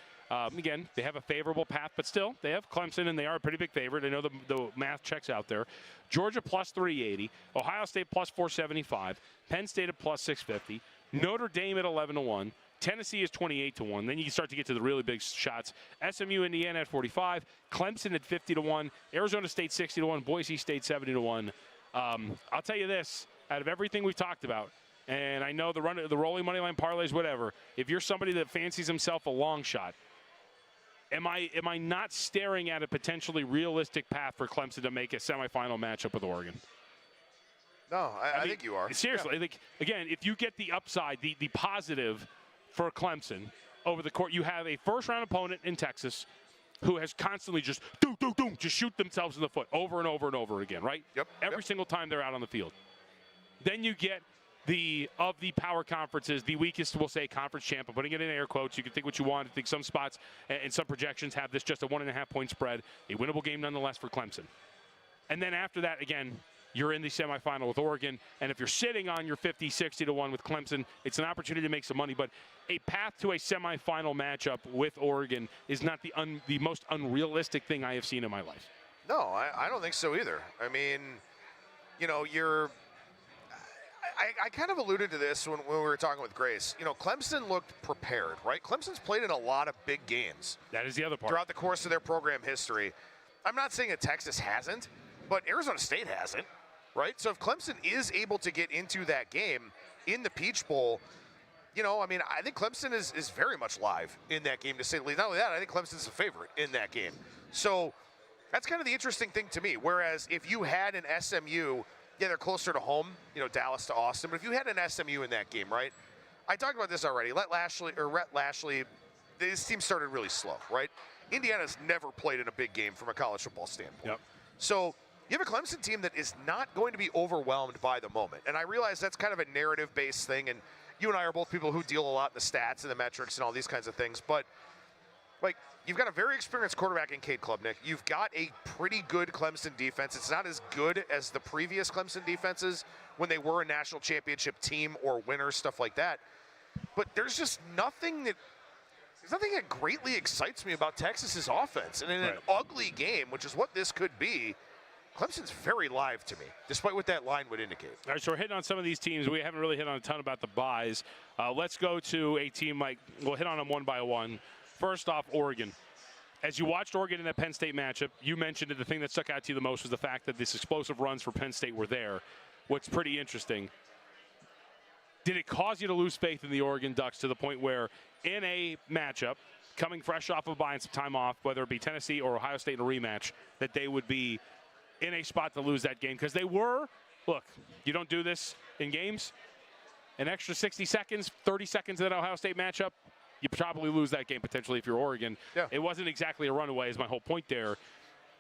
again, they have a favorable path, but still, they have Clemson and they are a pretty big favorite. I know the math checks out there. Georgia plus 380, Ohio State plus 475, Penn State at plus 650, Notre Dame at 11-1, Tennessee is 28-1. Then you can start to get to the really big shots. SMU, Indiana at 45, Clemson at 50-1, Arizona State 60-1, Boise State 70-1. I'll tell you this, out of everything we've talked about, and I know the rolling money line parlays, whatever, if you're somebody that fancies himself a long shot, am I not staring at a potentially realistic path for Clemson to make a semifinal matchup with Oregon? No, I think you are. Seriously, Yeah. like, again, if you get the upside, the positive for Clemson over the court, you have a first-round opponent in Texas who has constantly just just shoot themselves in the foot over and over and over again, right? Yep. Every single time they're out on the field. Then you get of the power conferences, the weakest, we'll say, conference champ. I'm putting it in air quotes. You can think what you want. I think some spots and some projections have this just a 1.5-point spread, a winnable game nonetheless for Clemson. And then after that, again, you're in the semifinal with Oregon. And if you're sitting on your 50, 60-1 with Clemson, it's an opportunity to make some money. But a path to a semifinal matchup with Oregon is not the most unrealistic thing I have seen in my life. No, I don't think so either. I mean, you know, I kind of alluded to this when we were talking with Grace. You know, Clemson looked prepared, right? Clemson's played in a lot of big games. That is the other part. Throughout the course of their program history. I'm not saying that Texas hasn't, but Arizona State hasn't, right? So if Clemson is able to get into that game in the Peach Bowl, you know, I mean, I think Clemson is very much live in that game, to say the least. Not only that, I think Clemson's a favorite in that game. So that's kind of the interesting thing to me. Whereas if you had an SMU, yeah, they're closer to home, you know, Dallas to Austin. But if you had an SMU in that game, right? I talked about this already. Rhett Lashlee, this team started really slow, right? Indiana's never played in a big game from a college football standpoint. Yep. So you have a Clemson team that is not going to be overwhelmed by the moment. And I realize that's kind of a narrative-based thing, and you and I are both people who deal a lot in the stats and the metrics and all these kinds of things. But, like, you've got a very experienced quarterback in Cade Klubnik. You've got a pretty good Clemson defense. It's not as good as the previous Clemson defenses when they were a national championship team or winners, stuff like that. But there's just nothing that greatly excites me about Texas's offense. And in an ugly game, which is what this could be, Clemson's very live to me, despite what that line would indicate. All right, so we're hitting on some of these teams. We haven't really hit on a ton about the buys. Let's go to a team like, we'll hit on them one by one. First off, Oregon. As you watched Oregon in that Penn State matchup, you mentioned that the thing that stuck out to you the most was the fact that this explosive runs for Penn State were there. What's pretty interesting, did it cause you to lose faith in the Oregon Ducks to the point where in a matchup, coming fresh off of buying some time off, whether it be Tennessee or Ohio State in a rematch, that they would be in a spot to lose that game? Because they were, look, you don't do this in games. an extra 60 seconds, 30 seconds in that Ohio State matchup, you probably lose that game potentially if you're Oregon. Yeah. It wasn't exactly a runaway is my whole point there.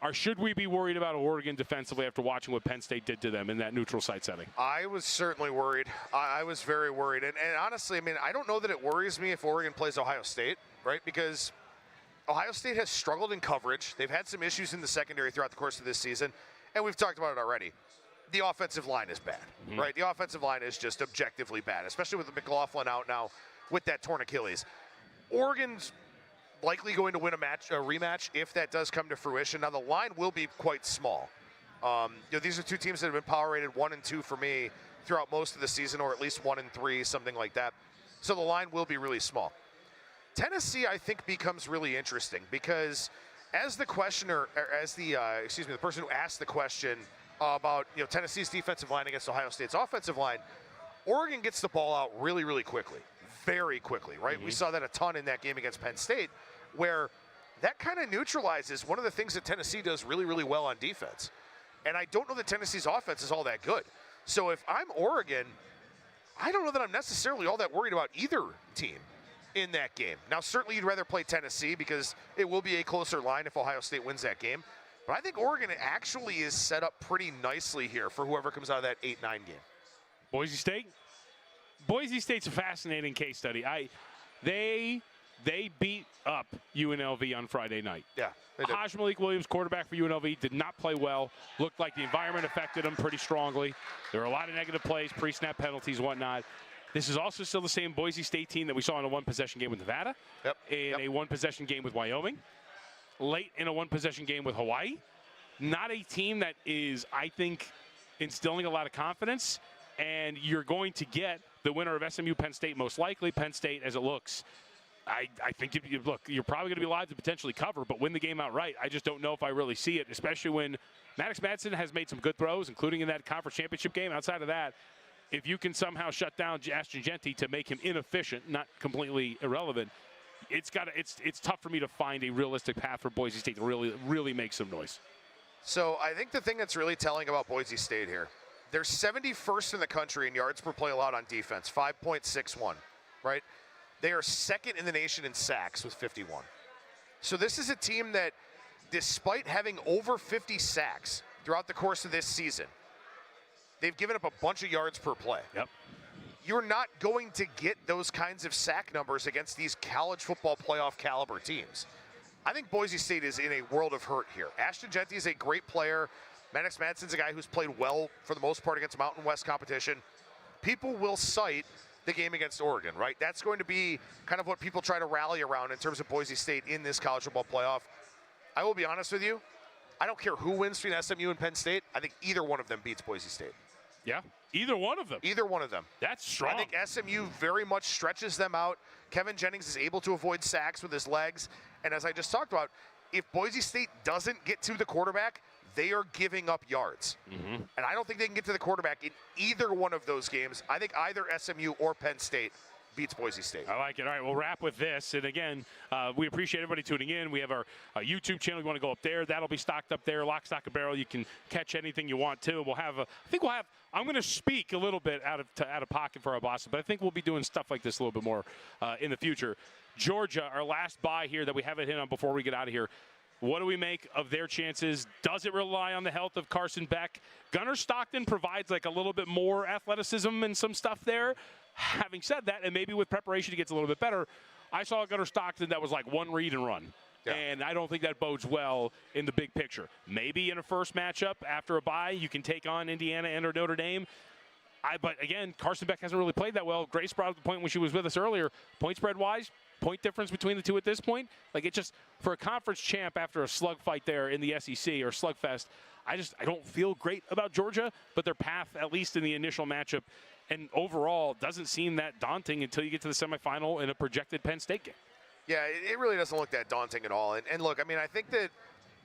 Or should we be worried about Oregon defensively after watching what Penn State did to them in that neutral site setting? I was certainly worried. I was very worried. And honestly, I mean, I don't know that it worries me if Oregon plays Ohio State, right? Because Ohio State has struggled in coverage. They've had some issues in the secondary throughout the course of this season, and we've talked about it already. The offensive line is bad, right? The offensive line is just objectively bad, especially with McLaughlin out now with that torn Achilles. Oregon's likely going to win a rematch if that does come to fruition. Now the line will be quite small. These are two teams that have been power rated 1 and 2 for me throughout most of the season, or at least 1 and 3, something like that. So the line will be really small. Tennessee, I think, becomes really interesting because as the questioner, or as the person who asked the question about Tennessee's defensive line against Ohio State's offensive line, Oregon gets the ball out really, really quickly. Very quickly, right? We saw that a ton in that game against Penn State, where that kind of neutralizes one of the things that Tennessee does really, really well on defense. And I don't know that Tennessee's offense is all that good. So if I'm Oregon, I don't know that I'm necessarily all that worried about either team in that game. Now, certainly you'd rather play Tennessee because it will be a closer line if Ohio State wins that game. But I think Oregon actually is set up pretty nicely here for whoever comes out of that 8-9 game. Boise State? Boise State's a fascinating case study. They beat up UNLV on Friday night. Yeah, they did. Haj Malik Williams, quarterback for UNLV, did not play well. Looked like the environment affected him pretty strongly. There were a lot of negative plays, pre-snap penalties, whatnot. This is also still the same Boise State team that we saw in a one-possession game with Nevada, in a one-possession game with Wyoming, late in a one-possession game with Hawaii. Not a team that is, I think, instilling a lot of confidence, and you're going to get the winner of SMU Penn State most likely. Penn State, as it looks, I think you're probably going to be live to potentially cover, but win the game outright. I just don't know if I really see it, especially when Maddox Madsen has made some good throws, including in that conference championship game. Outside of that, if you can somehow shut down Ashton Jeanty to make him inefficient, not completely irrelevant, it's tough for me to find a realistic path for Boise State to really make some noise. So I think the thing that's really telling about Boise State here, they're 71st in the country in yards per play allowed on defense, 5.61, right? They are second in the nation in sacks with 51. So this is a team that, despite having over 50 sacks throughout the course of this season, they've given up a bunch of yards per play. Yep. You're not going to get those kinds of sack numbers against these college football playoff caliber teams. I think Boise State is in a world of hurt here. Ashton Jeanty is a great player. Maddox Madsen's a guy who's played well for the most part against Mountain West competition. People will cite the game against Oregon, right? That's going to be kind of what people try to rally around in terms of Boise State in this college football playoff. I will be honest with you. I don't care who wins between SMU and Penn State. I think either one of them beats Boise State. Yeah, either one of them. Either one of them. That's strong. I think SMU very much stretches them out. Kevin Jennings is able to avoid sacks with his legs. And as I just talked about, if Boise State doesn't get to the quarterback, they are giving up yards. And I don't think they can get to the quarterback in either one of those games. I think either SMU or Penn State beats Boise State. I like it. All right, we'll wrap with this. And again, we appreciate everybody tuning in. We have our YouTube channel. You want to go up there. That'll be stocked up there, lock, stock, and barrel. You can catch anything you want to. We'll have I'm going to speak a little bit out of pocket for our Boston, but I think we'll be doing stuff like this a little bit more in the future. Georgia, our last bye here that we haven't hit on before we get out of here. What do we make of their chances? Does it rely on the health of Carson Beck? Gunnar Stockton provides like a little bit more athleticism and some stuff there. Having said that, and maybe with preparation it gets a little bit better, I saw Gunnar Stockton that was like one read and run. Yeah. And I don't think that bodes well in the big picture. Maybe in a first matchup after a bye, you can take on Indiana and or Notre Dame. But again, Carson Beck hasn't really played that well. Grace brought up the point when she was with us earlier. Point spread wise, point difference between the two at this point. Like it just, for a conference champ after a slug fight there in the SEC or slugfest, I don't feel great about Georgia, but their path, at least in the initial matchup and overall, doesn't seem that daunting until you get to the semifinal in a projected Penn State game. Yeah, it really doesn't look that daunting at all. And look, I mean, I think that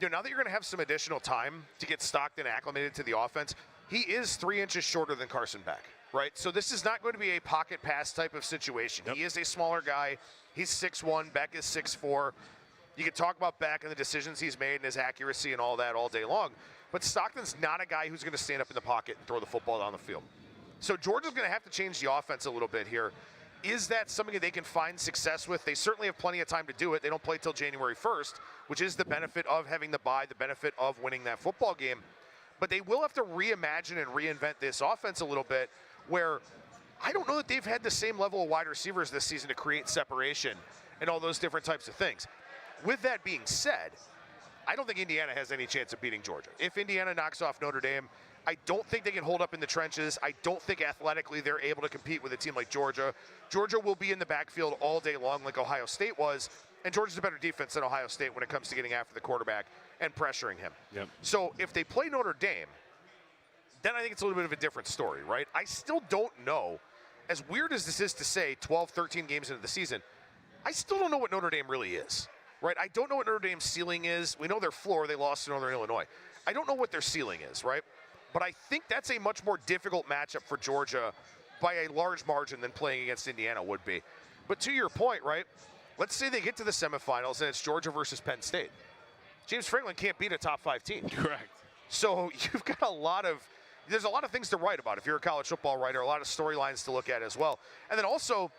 now that you're going to have some additional time to get Stockton acclimated to the offense, he is 3 inches shorter than Carson Beck, right? So this is not going to be a pocket pass type of situation. Yep. He is a smaller guy. He's 6'1", Beck is 6'4". You can talk about Beck and the decisions he's made and his accuracy and all that all day long. But Stockton's not a guy who's going to stand up in the pocket and throw the football down the field. So Georgia's going to have to change the offense a little bit here. Is that something that they can find success with? They certainly have plenty of time to do it. They don't play till January 1st, which is the benefit of having the bye, the benefit of winning that football game. But they will have to reimagine and reinvent this offense a little bit, where I don't know that they've had the same level of wide receivers this season to create separation and all those different types of things. With that being said, I don't think Indiana has any chance of beating Georgia. If Indiana knocks off Notre Dame, I don't think they can hold up in the trenches. I don't think athletically they're able to compete with a team like Georgia. Georgia will be in the backfield all day long like Ohio State was, and Georgia's a better defense than Ohio State when it comes to getting after the quarterback and pressuring him. Yep. So if they play Notre Dame, then I think it's a little bit of a different story, right? I still don't know, as weird as this is to say 12, 13 games into the season, I still don't know what Notre Dame really is, right? I don't know what Notre Dame's ceiling is. We know their floor. They lost to Northern Illinois. I don't know what their ceiling is, right? But I think that's a much more difficult matchup for Georgia by a large margin than playing against Indiana would be. But to your point, right, let's say they get to the semifinals and it's Georgia versus Penn State. James Franklin can't beat a top 5 team. Correct. So you've got there's a lot of things to write about if you're a college football writer, a lot of storylines to look at as well. And then also,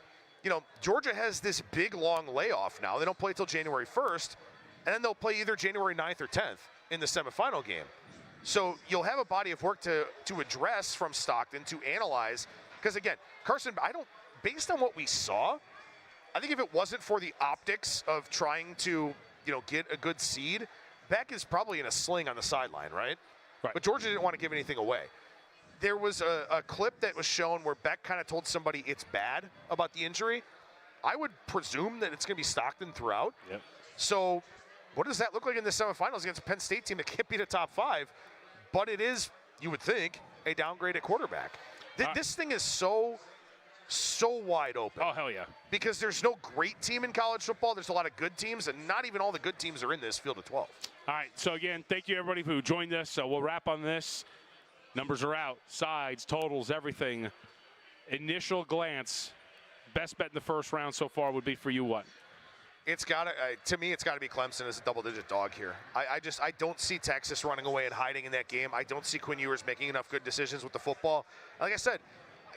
Georgia has this big, long layoff now. They don't play till January 1st, and then they'll play either January 9th or 10th in the semifinal game. So you'll have a body of work to address from Stockton, to analyze. Because again, Carson, based on what we saw, I think if it wasn't for the optics of trying to, get a good seed, Beck is probably in a sling on the sideline, right? Right. But Georgia didn't want to give anything away. There was a clip that was shown where Beck kind of told somebody it's bad about the injury. I would presume that it's going to be Stockton throughout. Yep. So what does that look like in the semifinals against a Penn State team that can't beat a top 5? But it is, you would think, a downgrade at quarterback. This thing is so wide open. Oh, hell yeah. Because there's no great team in college football. There's a lot of good teams, and not even all the good teams are in this field of 12. All right, so again, thank you everybody who joined us. So we'll wrap on this. Numbers are out, sides, totals, everything. Initial glance, best bet in the first round so far would be for you what? To me, it's got to be Clemson as a double-digit dog here. I don't see Texas running away and hiding in that game. I don't see Quinn Ewers making enough good decisions with the football. Like I said,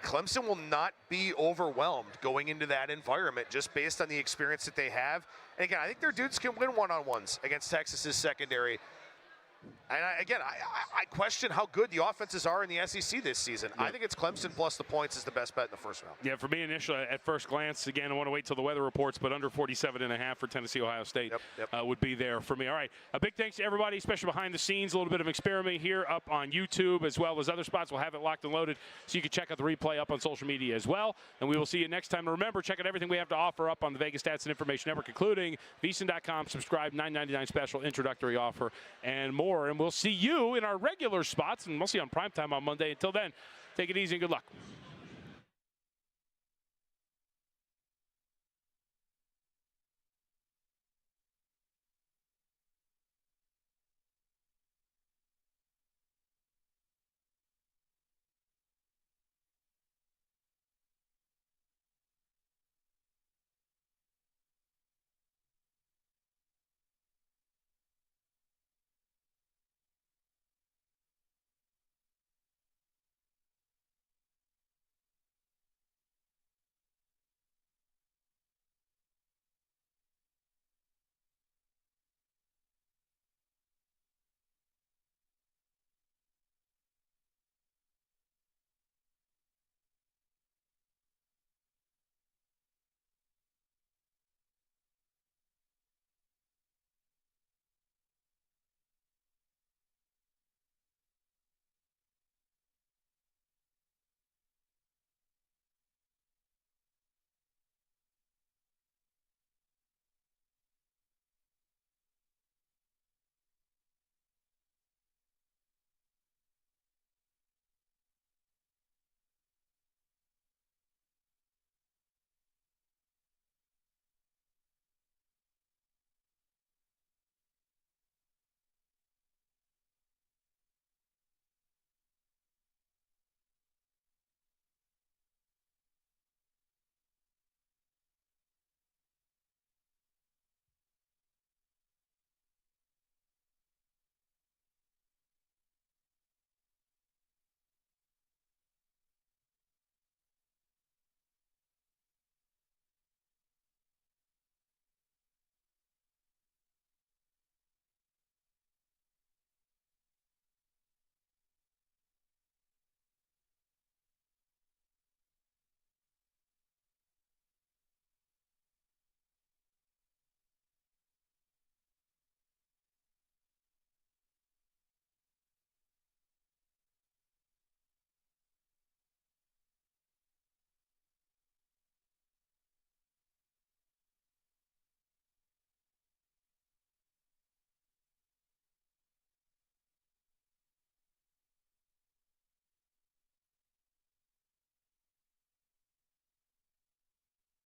Clemson will not be overwhelmed going into that environment just based on the experience that they have. And again, I think their dudes can win one-on-ones against Texas's secondary. And I question how good the offenses are in the SEC this season. Yep. I think it's Clemson plus the points is the best bet in the first round. Yeah, for me initially, at first glance, again, I want to wait till the weather reports, but under 47.5 for Tennessee, Ohio State would be there for me. All right, a big thanks to everybody, especially behind the scenes. A little bit of experiment here up on YouTube as well as other spots. We'll have it locked and loaded so you can check out the replay up on social media as well. And we will see you next time. And remember, check out everything we have to offer up on the Vegas Stats and Information Network, including VSiN.com, subscribe, $9.99 special introductory offer, and more. And we'll see you in our regular spots, and we'll see you on primetime on Monday. Until then, take it easy and good luck.